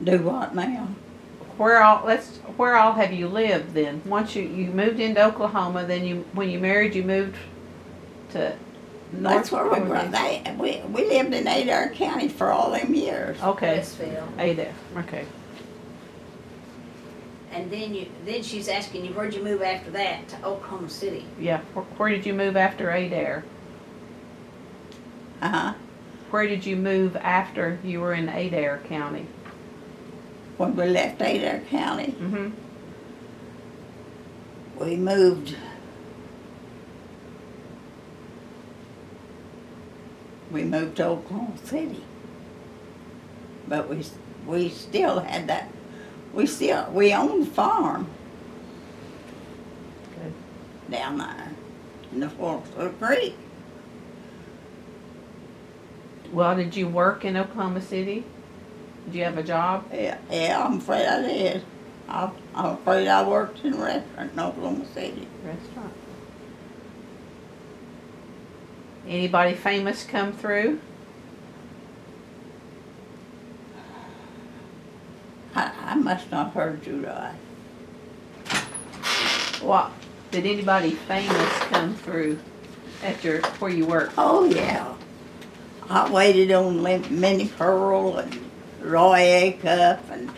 Do what now? where all have you lived then? Once you moved into Oklahoma, then when you married, you moved to That's where we were. North. We lived in Adair County for all them years. Okay, Westville. Ada. Okay. And then she's asking you, where'd you move after that? To Oklahoma City. Yeah. Where did you move after Adair? Uh-huh. Where did you move after you were in Adair County? When we left Adair County, Mm-hmm. we moved. We moved to Oklahoma City. But we still had that. We owned the farm Good. down there in the forks of the creek. Well, did you work in Oklahoma City? Did you have a job? Yeah, I'm afraid I did. I'm afraid I worked in a restaurant in Oklahoma City. Restaurant. Anybody famous come through? I must not have heard you right. What? Did anybody famous come through at where you work? Oh, yeah. I waited on Minnie Pearl and Roy Acuff and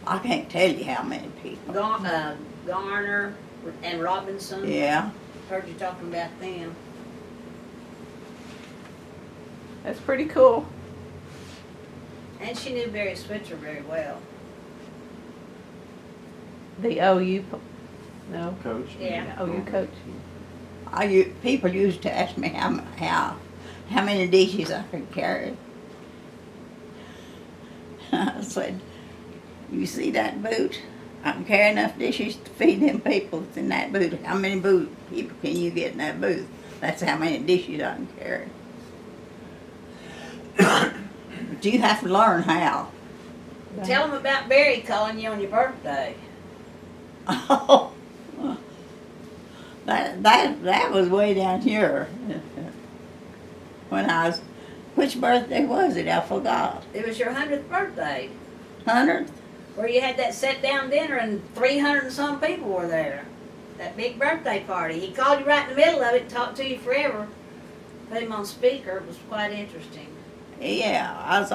I can't tell you how many people. Garner and Robinson. Yeah. Heard you talking about them. That's pretty cool. And she knew Barry Switzer very well. The OU, no, Coach. Yeah. OU coach. People used to ask me how many dishes I could carry. I said, "You see that boot? I can carry enough dishes to feed them people that's in that boot. How many people can you get in that booth? That's how many dishes I can carry." But you have to learn how. Tell them about Barry calling you on your birthday. Oh, that was way down here. When which birthday was it? I forgot. It was your 100th birthday, 100th? where you had that sit-down dinner and 300 and some people were there. That big birthday party. He called you right in the middle of it and talked to you forever. Put him on speaker. It was quite interesting. Yeah,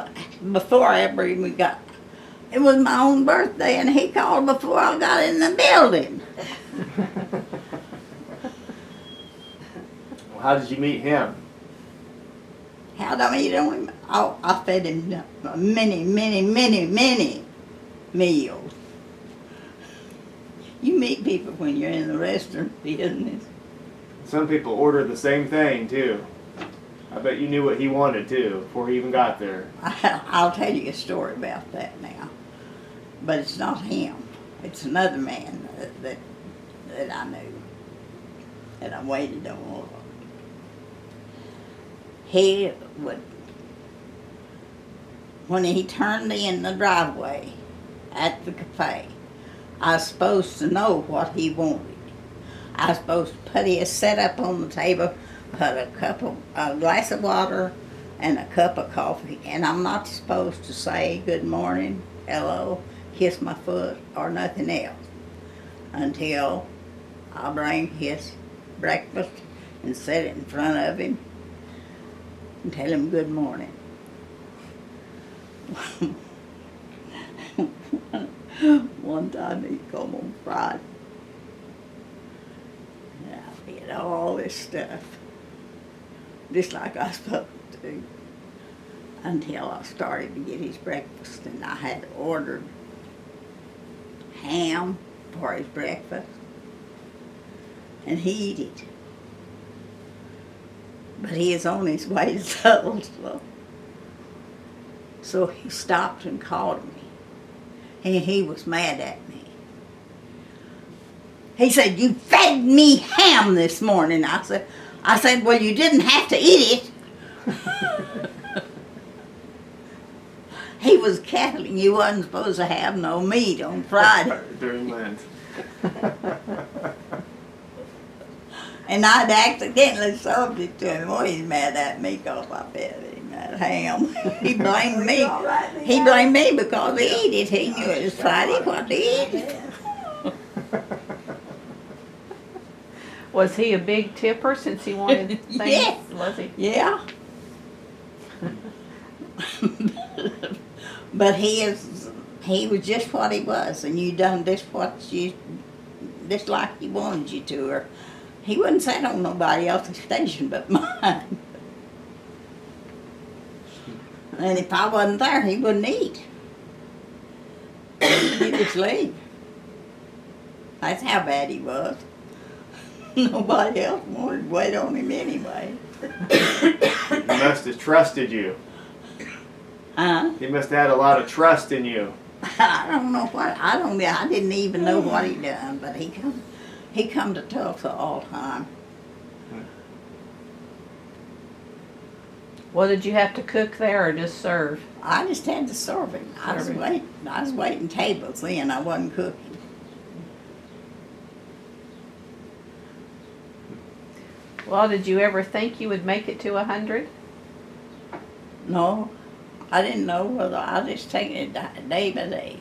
before I ever even got, it was my own birthday and he called before I got in the building. Well, how did you meet him? How'd I meet him? Oh, I fed him many meals. You meet people when you're in the restaurant business. Some people order the same thing too. I bet you knew what he wanted too before he even got there. I'll tell you a story about that now. But it's not him. It's another man that I knew. That I waited on. He would, when he turned in the driveway at the cafe, I was supposed to know what he wanted. I was supposed to put his setup on the table, put a glass of water and a cup of coffee, and I'm not supposed to say good morning, hello, kiss my foot, or nothing else until I bring his breakfast and set it in front of him and tell him good morning. One time he come on Friday, and I did all this stuff, just like I was supposed to, until I started to get his breakfast, and I had ordered ham for his breakfast, and he eat it. But he is on his way to Tulsa. So he stopped and called me. And he was mad at me. He said, "You fed me ham this morning." I said, "Well, you didn't have to eat it." He was cattling. You wasn't supposed to have no meat on Friday. During Lent. And I'd accidentally served it to him. Well, he's mad at me because I fed him that ham. He blamed me. He blamed me because he ate it. He knew it was Friday. What to eat? Was he a big tipper since he wanted things? Yes. Was he? Yeah. But he was just what he was, and you done just like he wanted you to, or he wouldn't sat on nobody else's station but mine. And if I wasn't there, he wouldn't eat. He'd just leave. That's how bad he was. Nobody else wanted to wait on him anyway. He must have trusted you. Huh? He must have had a lot of trust in you. I don't know what, I didn't even know what he done, but he come to Tulsa all the time. Well, did you have to cook there or just serve? I just had to serve him. I was waiting tables then, I wasn't cooking. Well, did you ever think you would make it to 100? No, I didn't know whether, I just taking it day by day.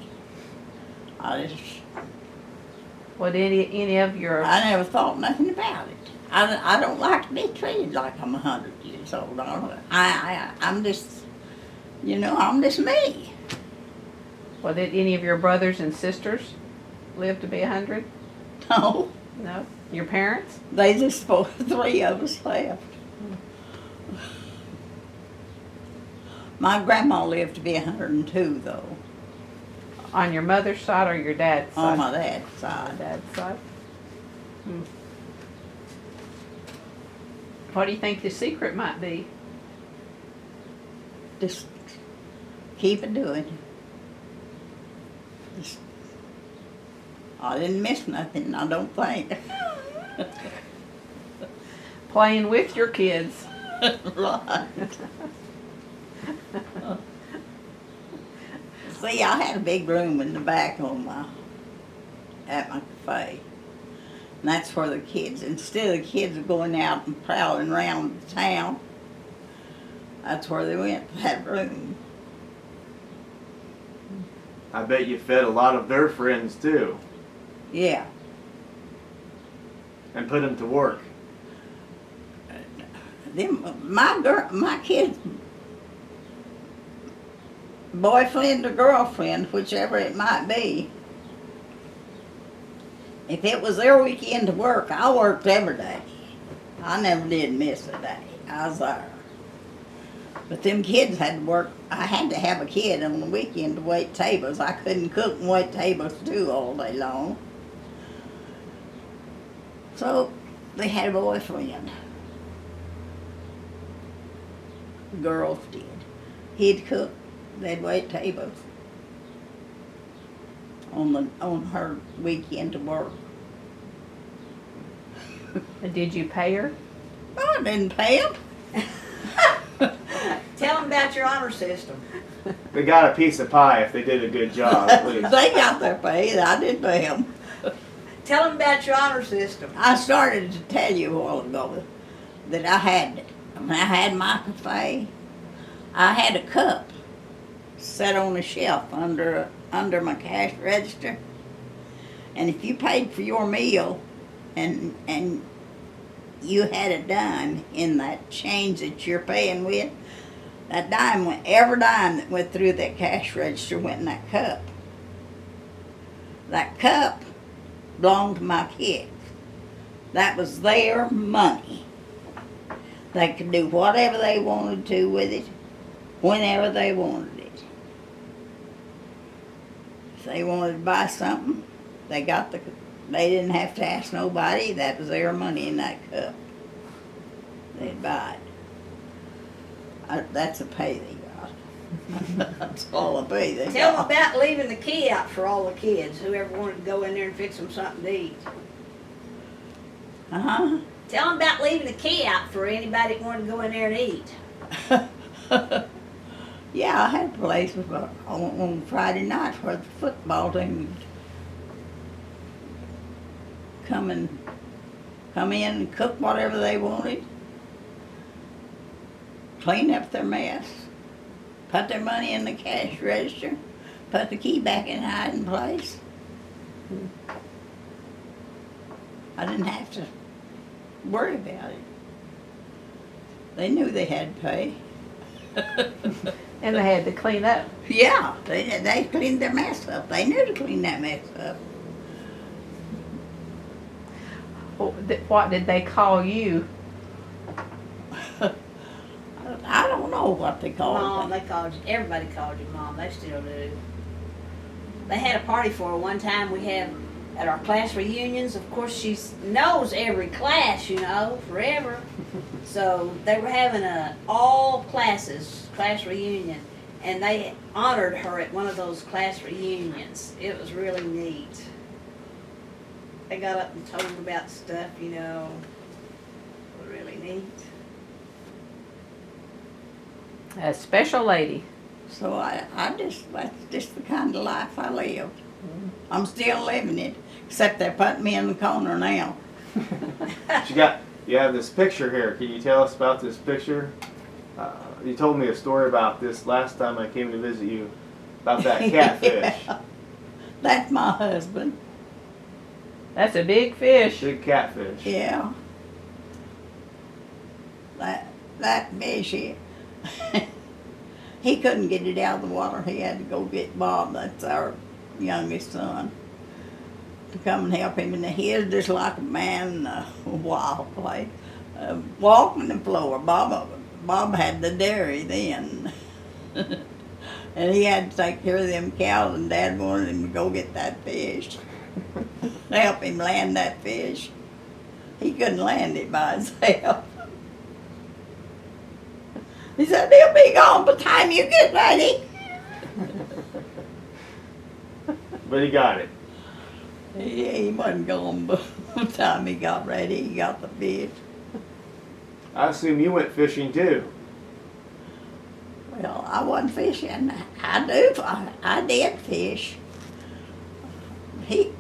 What any of your I never thought nothing about it. I don't like to be treated like I'm 100 years old. I'm just, I'm just me. well, did any of your brothers and sisters live to be 100? No, No. Your parents? they just, 3 of us left. My grandma lived to be 102 though, On your mother's side or your dad's side? on my dad's On side. dad's side. What do you think the secret might be? Just keep it doing. I didn't miss nothing, I don't think. Playing with your kids. Right. See, I had a big room in the back at my cafe. And that's where the kids, instead of the kids going out and prowling around the town, that's where they went, to that room. I bet you fed a lot of their friends too, Yeah. and put them to work. My kids, boyfriend or girlfriend, whichever it might be, if it was their weekend to work, I worked every day. I never did miss a day. I was there. But them kids had to work. I had to have a kid on the weekend to wait tables. I couldn't cook and wait tables too all day long. So they had a boyfriend. Girls did. He'd cook, they'd wait tables on her weekend to work. Did you pay her? I didn't pay him. Tell them about your honor system. They got a piece of pie if they did a good job, at least. They got their pay. I didn't pay them. Tell them about your honor system. I started to tell you a while ago that when I had my cafe, I had a cup set on a shelf under my cash register. And if you paid for your meal and you had a dime in that change that you're paying with, that dime every dime that went through that cash register went in that cup. That cup belonged to my kids. That was their money. They could do whatever they wanted to with it, whenever they wanted it. If they wanted to buy something, they didn't have to ask nobody. That was their money in that cup. They'd buy it. That's a pay they got. That's all a pay they Tell them got. about leaving the key out for all the kids, whoever wanted to go in there and fix them something to eat. Uh-huh. Tell them about leaving the key out for anybody that wanted to go in there and eat. Yeah, I had a place on Friday night where the football team would come in and cook whatever they wanted, clean up their mess, put their money in the cash register, put the key back in hiding place. I didn't have to worry about it. They knew they had to pay. And they had to clean up. Yeah, they cleaned their mess up. They knew to clean that mess up. What did they call you? I don't know what they call Mom, it. they called you. Everybody called you Mom. They still do. They had a party for her one time. We had at our class reunions. Of course, she knows every class, you know, forever. So they were having a all classes class reunion, and they honored her at one of those class reunions. It was really neat. They got up and told her about stuff, you know. It was really neat. A special lady. So that's just the kind of life I lived. I'm still living it, except they're putting me in the corner now. You have this picture here. Can you tell us about this picture? You told me a story about this last time I came to visit you, about that catfish. Yeah. That's my husband. That's a big fish. Big catfish. Yeah. That fish, he couldn't get it out of the water. He had to go get Bob, that's our youngest son, to come and help him. And he is just like a man in a wild place, walking the floor. Bob had the dairy then. And he had to take care of them cows, and Dad wanted him to go get that fish. Help him land that fish. He couldn't land it by himself. He said, "They'll be gone by the time you get ready." But he got it. He wasn't gone by the time he got ready. He got the fish. I assume you went fishing too. Well, I wasn't fishing. I did fish.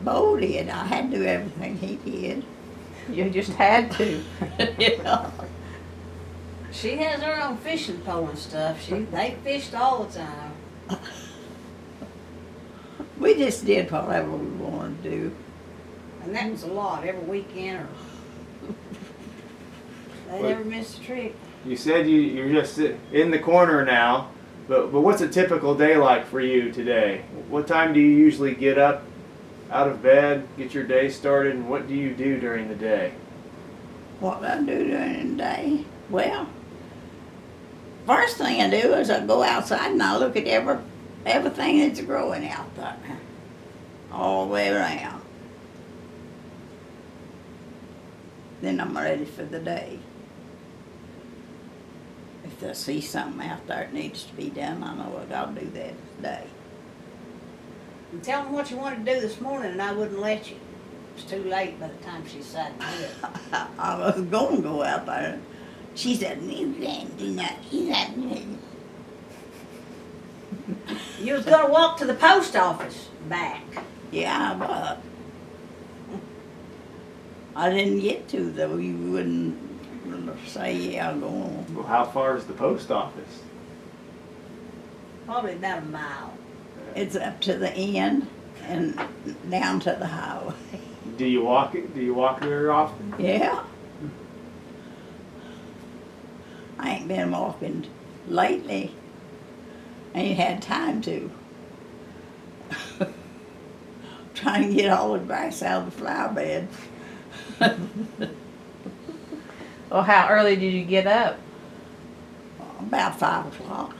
Bo did. I had to do everything he did. You just had to. Yeah. She has her own fishing pole and stuff. They fished all the time. We just did whatever we wanted to do. And that was a lot every weekend. They What? never missed a trick. You said you're just in the corner now, but what's a typical day like for you today? What time do you usually get up out of bed, get your day started, and what do you do during the day? What I do during the day? Well, first thing I do is I go outside and I look at everything that's growing out there, all the way around. Then I'm ready for the day. If I see something out there that needs to be done, I know I gotta do that today. And tell them what you wanted to do this morning, and I wouldn't let you. It was too late by the time she sat in bed. I was gonna go out there. She said, "You can't do that." She said, You was gonna walk to the post office back. "Yeah, but I didn't get to though. You wouldn't say, yeah, go on." Well, how far is the post office? Probably about a mile. It's up to the end and down to the highway. Do you walk it? Do you walk there often? Yeah. I ain't been walking lately. Ain't had time to. Trying to get all the grass out of the flower bed. Well, how early did you get up? About 5 o'clock.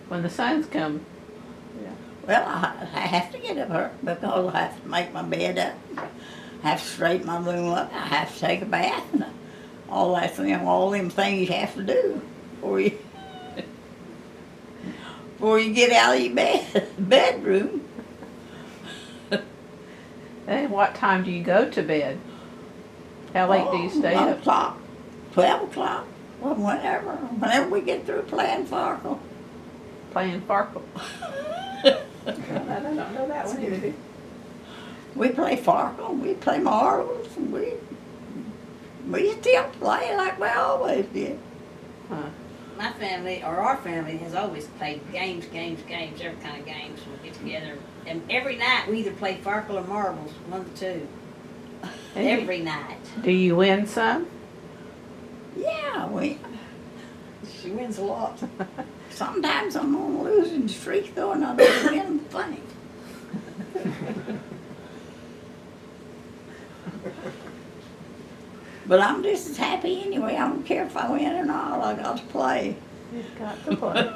When the sun's come? Well, I have to get up early because I have to make my bed up. I have to straighten my room up. I have to take a bath and all that thing, all them things you have to do before you before you get out of your bedroom. And what time do you go to bed? How late do you stay 1 up? o'clock, 12 o'clock, well, whenever we get through playing Farkle. Playing Farkle. I don't know that one either. We play Farkle, we play marbles, and we still play like we always did. Huh. My family, or our family, has always played games, every kind of games. We get together, and every night we either play Farkle or marbles, one of the two. And you- Every night. Do you win some? Yeah, She wins a lot. sometimes I'm on a losing streak though, and I don't win a thing. But I'm just as happy anyway. I don't care if I win or not. I got to play. You've got to play.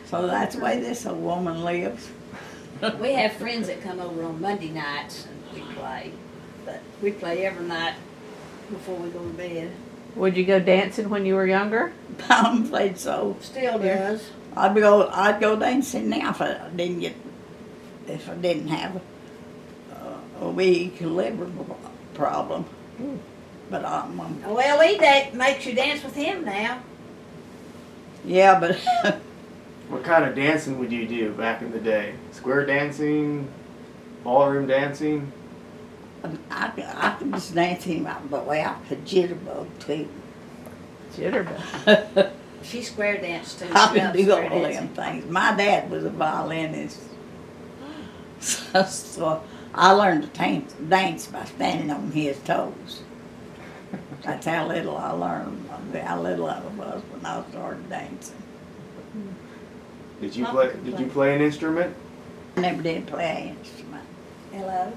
So that's the way this old woman lives. We have friends that come over on Monday nights and we play. But we play every night before we go to bed. Would you go dancing when you were younger? Mom played so. Still does. I'd go dancing now if I didn't have a weak liver problem. But Well, he makes you dance with him now. yeah, but What kind of dancing would you do back in the day? Square dancing, ballroom dancing? I could just dance him out the way I could jitterbug too. Jitterbug. She square danced too. I She could loves do square all dancing. them things. My dad was a violinist, so I learned to dance by standing on his toes. That's how little I learned. How little I was when I started dancing. Did you play an instrument? I never did play an instrument. Hello.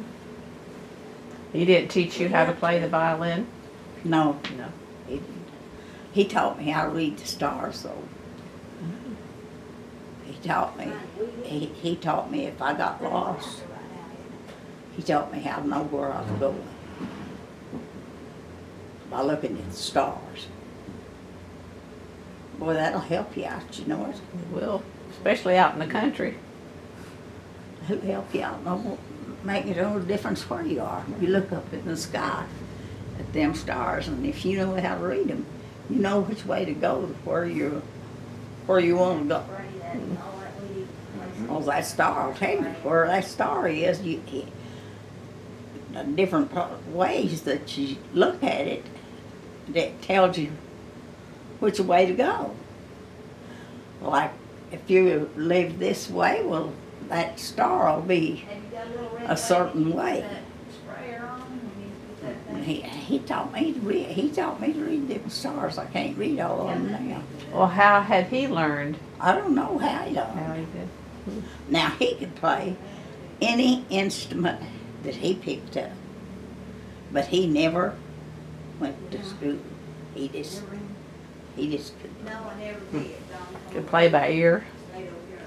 He didn't teach you how to play the violin? No, No. he didn't. He taught me how to read the stars, though. He taught me. He taught me if I got lost. He taught me how to know where I was going by looking at the stars. Boy, that'll help you out, you know it. It will, especially out in the country. It'll help you out. Make it no difference where you are. You look up in the sky at them stars, and if you know how to read them, you know which way to go to where you want to go. Well, that star will tell you where that star is. The different ways that you look at it, that tells you which way to go. Like if you live this way, well, that star will be a certain way. And he taught me to read. He taught me to read different stars. I can't read all of them now. Well, how had he learned? I don't know how he How learned. he did. Now he could play any instrument that he picked up, but he never went to school. He just could. No, I never did. Could play by ear,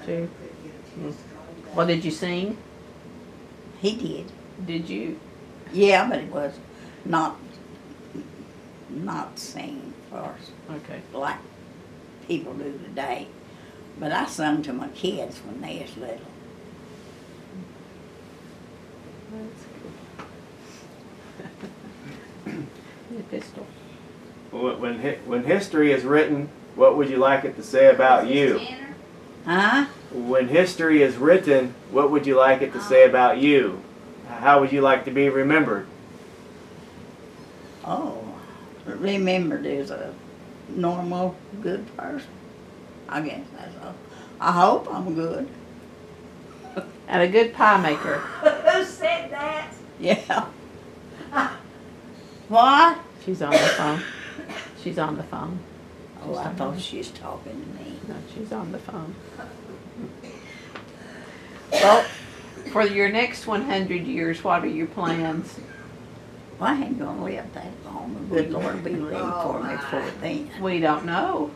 too. Well, did you sing? He did. Did you? Yeah, but it was not singing for us Okay. like people do today. But I sung to my kids when they was little. The pistol. When history is written, what would you like it to say about you? Huh? When history is written, what would you like it to say about you? How would you like to be remembered? Oh, remembered as a normal, good person. I guess that's all. I hope I'm good. And a good pie maker. Who said that? Yeah. What? She's on the phone. She's on the phone. Oh, I thought she was talking to me. No, she's on the phone. Well, for your next 100 years, what are your plans? Well, I ain't gonna live that long. The good Lord be ready for me for then. We don't know.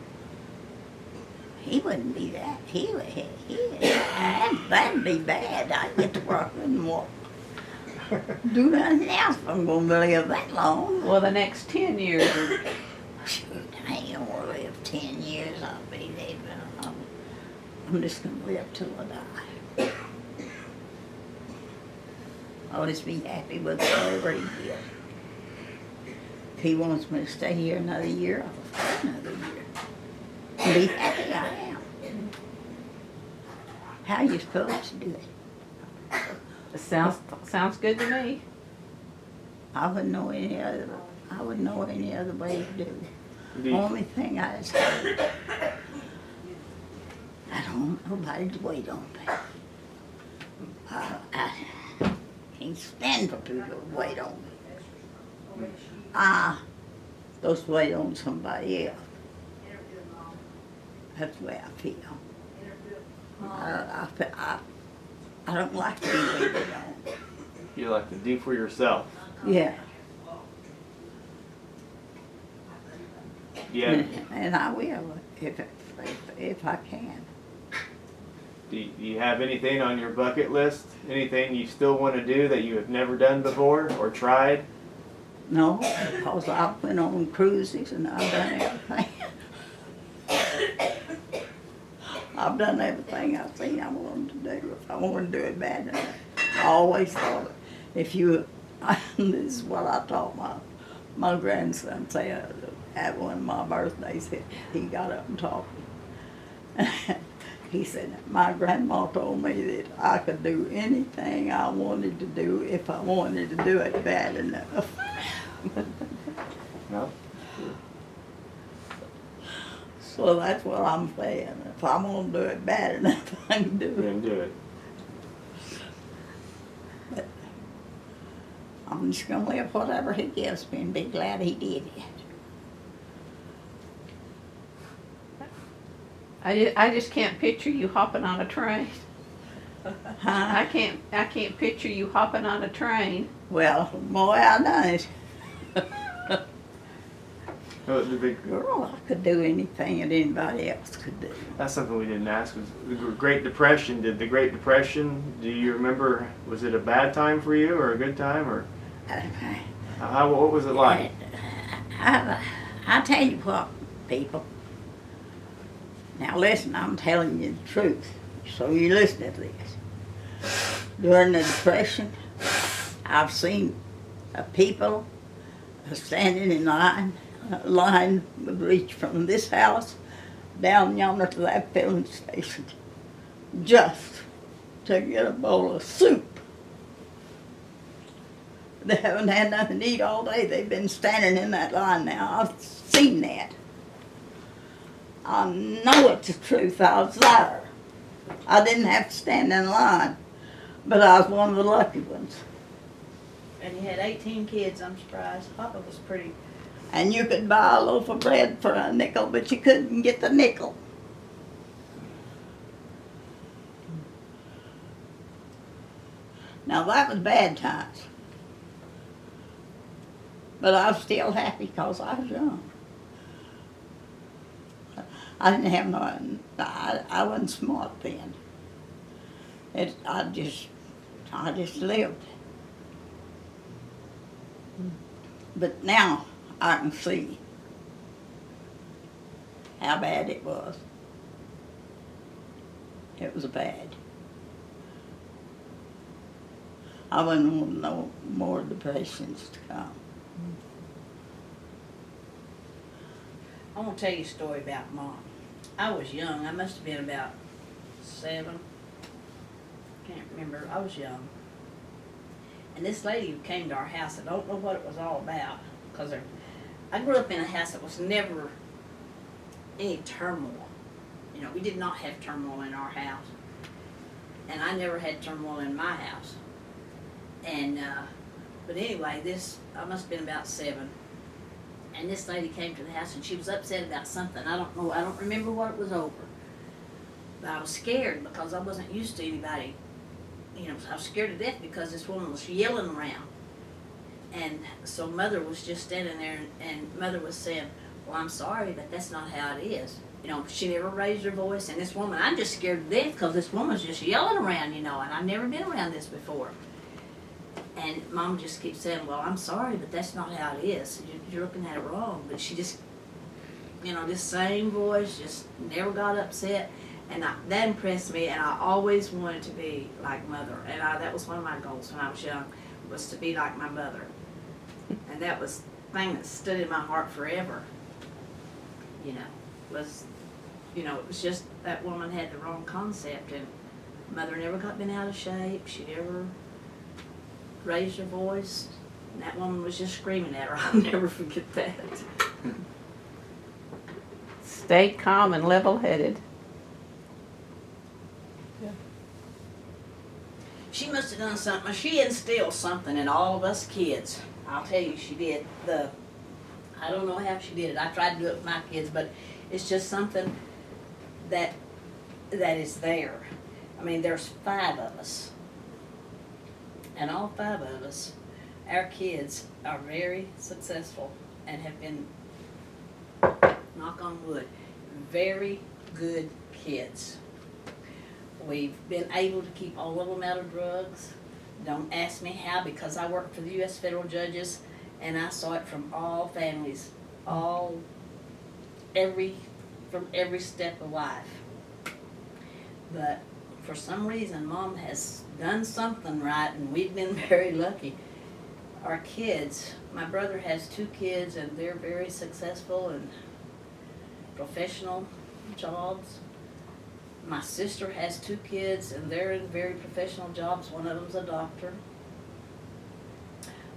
He wouldn't be that. That'd be bad. I'd get to work and walk. Do nothing else if I'm gonna live that long. Well, the next 10 years. Shoot, I ain't gonna live 10 years, I'll be living. I'm just gonna live till I die. I'll just be happy with whatever he did. If he wants me to stay here another year, I'll stay another year. And be happy I am. How you supposed to do it? It sounds good to me. I wouldn't know any other way to do it. Do you- Only thing I say, I don't want nobody to wait on me. I can't stand for people to wait on me. Supposed to wait on somebody else. That's the way I feel. I don't like to be waited on. You like to do for yourself. Yeah, Yeah. and I will if I can. Do you have anything on your bucket list? Anything you still want to do that you have never done before or tried? No, because I've been on cruises and I've done everything. I've done everything I've seen I wanted to do. If I wanted to do it bad enough, I always thought if you, this is what I taught my grandson said at one of my birthdays. He got up and talked. He said, my grandma told me that I could do anything I wanted to do if I wanted to do it bad enough. No. So that's what I'm saying. If I want to do it bad enough, I can do it. Then do it. But I'm just going to live whatever he gives me and be glad he did it. I just can't picture you hopping on a train. Huh? I can't picture you hopping on a train. Well, boy, I done it. Oh, the big- Girl, I could do anything that anybody else could do. That's something we didn't ask. Was the Great Depression? Did the Great Depression? Do you remember? Was it a bad time for you or a good time or what was it like? I tell you what, people. Now listen, I'm telling you the truth, so you listen to this. During the Depression, I've seen people standing in line. Line would reach from this house down yonder to that filling station just to get a bowl of soup. They haven't had nothing to eat all day. They've been standing in that line now. I've seen that. I know it's the truth. I was there. I didn't have to stand in line, but I was one of the lucky ones. And you had 18 kids, I'm surprised. Papa was pretty. And you could buy a loaf of bread for a nickel, but you couldn't get the nickel. Now that was bad times. But I was still happy because I was young. I didn't have no, I wasn't smart then. I just lived. But now I can see how bad it was. It was bad. I wouldn't want no more depressions to come. I want to tell you a story about Mom. I was young. I must have been about 7. Can't remember. I was young. And this lady who came to our house, I don't know what it was all about, because I grew up in a house that was never any turmoil. You know, we did not have turmoil in our house. And I never had turmoil in my house. And, but anyway, I must have been about 7. And this lady came to the house and she was upset about something. I don't know, I don't remember what it was over. But I was scared because I wasn't used to anybody. You know, I was scared to death because this woman was yelling around. And so Mother was just standing there and Mother was saying, well, I'm sorry, but that's not how it is. You know, she never raised her voice. And this woman, I'm just scared to death because this woman's just yelling around, you know, and I've never been around this before. And Mom just keeps saying, well, I'm sorry, but that's not how it is. You're looking at it wrong. But she just you know, this same voice, just never got upset. And that impressed me, and I always wanted to be like Mother. And that was one of my goals when I was young, was to be like my mother. And that was the thing that stood in my heart forever. You know, it was just that woman had the wrong concept, and Mother never got bent out of shape. She never raised her voice. And that woman was just screaming at her. I'll never forget that. Stay calm and level-headed. She must have done something. She instilled something in all of us kids. I'll tell you, she did. I don't know how she did it. I tried to do it with my kids, but it's just something that is there. I mean, there's 5 of us. And all 5 of us, our kids are very successful and have been, knock on wood, very good kids. We've been able to keep all of them out of drugs. Don't ask me how, because I worked for the U.S. federal judges, and I saw it from all families, from every step of life. But for some reason, Mom has done something right, and we've been very lucky. Our kids, my brother has 2 kids, and they're very successful in professional jobs. My sister has 2 kids, and they're in very professional jobs. One of them's a doctor.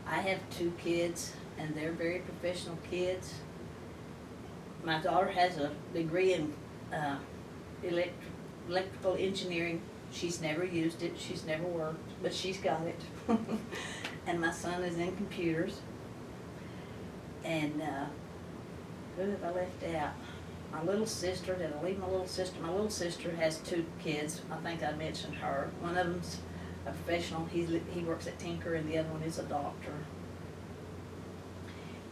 I have 2 kids, and they're very professional kids. My daughter has a degree in electrical engineering. She's never used it. She's never worked, but she's got it. And my son is in computers. And who have I left out? My little sister, did I leave my little sister? My little sister has 2 kids. I think I mentioned her. One of them's a professional. He works at Tinker, and the other one is a doctor.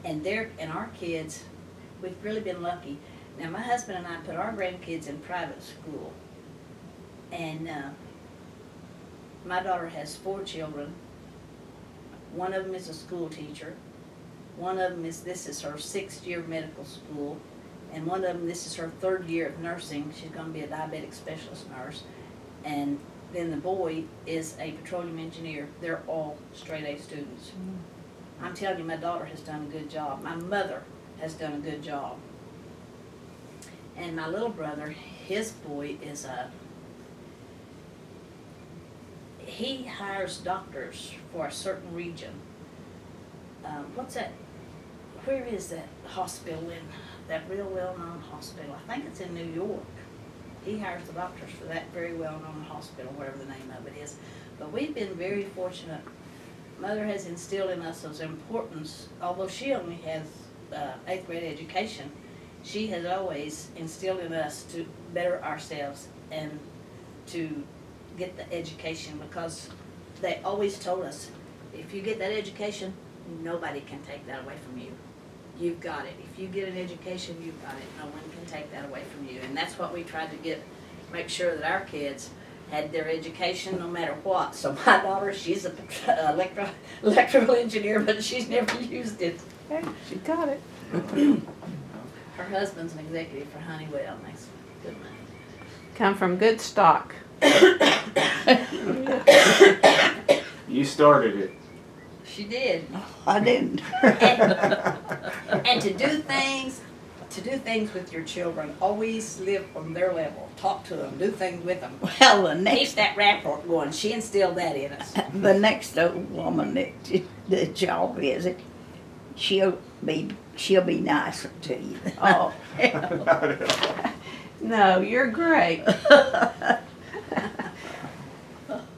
And our kids, we've really been lucky. Now, my husband and I put our grandkids in private school. And my daughter has 4 children. One of them is a school teacher. One of them this is her 6th year of medical school. And one of them, this is her 3rd year of nursing. She's going to be a diabetic specialist nurse. And then the boy is a petroleum engineer. They're all straight A students. Mm-hmm. I'm telling you, my daughter has done a good job. My mother has done a good job. And my little brother, his boy is he hires doctors for a certain region. What's that? Where is that hospital in? That real well-known hospital. I think it's in New York. He hires the doctors for that very well-known hospital, whatever the name of it is. But we've been very fortunate. Mother has instilled in us those importance, although she only has 8th grade education, she has always instilled in us to better ourselves and to get the education, because they always told us, if you get that education, nobody can take that away from you. You've got it. If you get an education, you've got it. No one can take that away from you. And that's what we tried to make sure that our kids had their education no matter what. So my daughter, she's an electrical engineer, but she's never used it. Hey, she got it. Her husband's an executive for Honeywell, makes good money. Come from good stock. You started it. She did. I didn't. And to do things with your children, always live on their level. Talk to them, do things with them. Well, Keep that rapport going. She instilled that in us. the next old woman that y'all visit, she'll be nicer to you. Oh. No, you're great.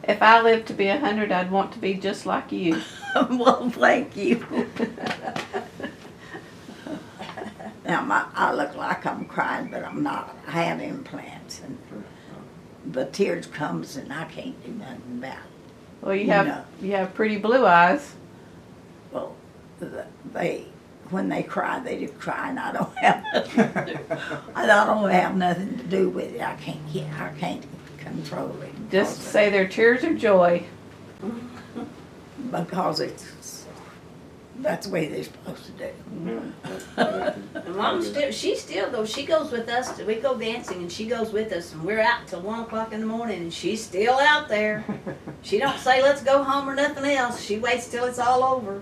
If I lived to be 100, I'd want to be just like you. Well, thank you. Now, I look like I'm crying, but I'm not. I have implants, and the tears comes, and I can't do nothing about it. Well, you have pretty blue eyes. Well, when they cry, they just cry, and I don't have nothing to do. I don't have nothing to do with it. I can't control it. Just say their tears are joy. Because that's the way they're supposed to do. And Mom still, she still goes, she goes with us, we go dancing and she goes with us and we're out till 1 o'clock in the morning and she's still out there. She don't say let's go home or nothing else. She waits till it's all over.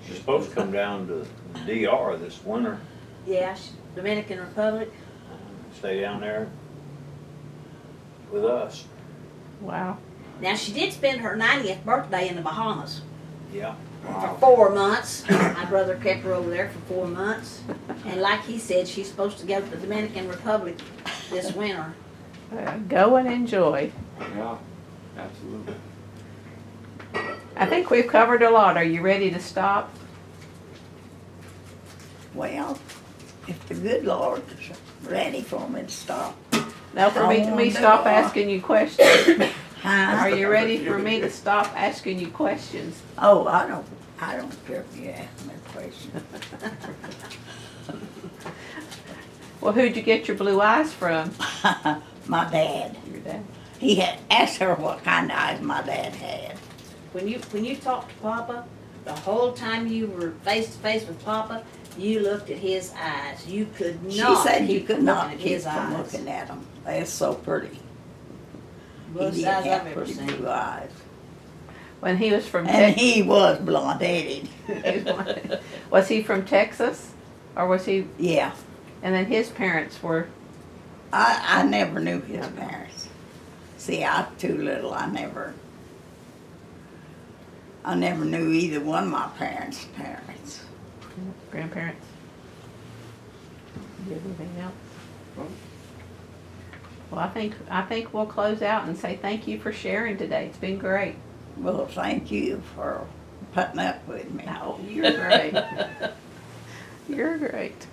She's supposed to come down to DR this winter, Yeah, Dominican Republic. stay down there with us. Wow. Now she did spend her 90th birthday in the Bahamas Yeah. for 4 months. My brother kept her over there for 4 months. And like he said, she's supposed to go to the Dominican Republic this winter. Go and enjoy. Yeah, absolutely. I think we've covered a lot. Are you ready to stop? Well, if the good Lord is ready for me to stop. No, for me, I me wonder stop why. asking you questions. Huh? Are you ready for me to stop asking you questions? Oh, I don't care if you ask me a question. Well, who'd you get your blue eyes from? My dad. Your dad. He had asked her what kind of eyes my dad had. When you talked to Papa, the whole time you were face to face with Papa, you looked at his eyes. You could not She said you keep could from not looking at keep his from eyes. looking at them. They're so pretty. Bluest He did eyes have I've ever pretty seen. blue eyes. When he was from And Texas. he was blonde-headed. Was he from Texas? Or was he, Yeah. and then his parents were, I never knew his Yeah. parents. See, I was too little. I never knew either one of my parents' parents. grandparents? Do you have anything else? Well, I think we'll close out and say thank you for sharing today. It's been great. Well, thank you for putting up with me. Oh, you're great. You're great.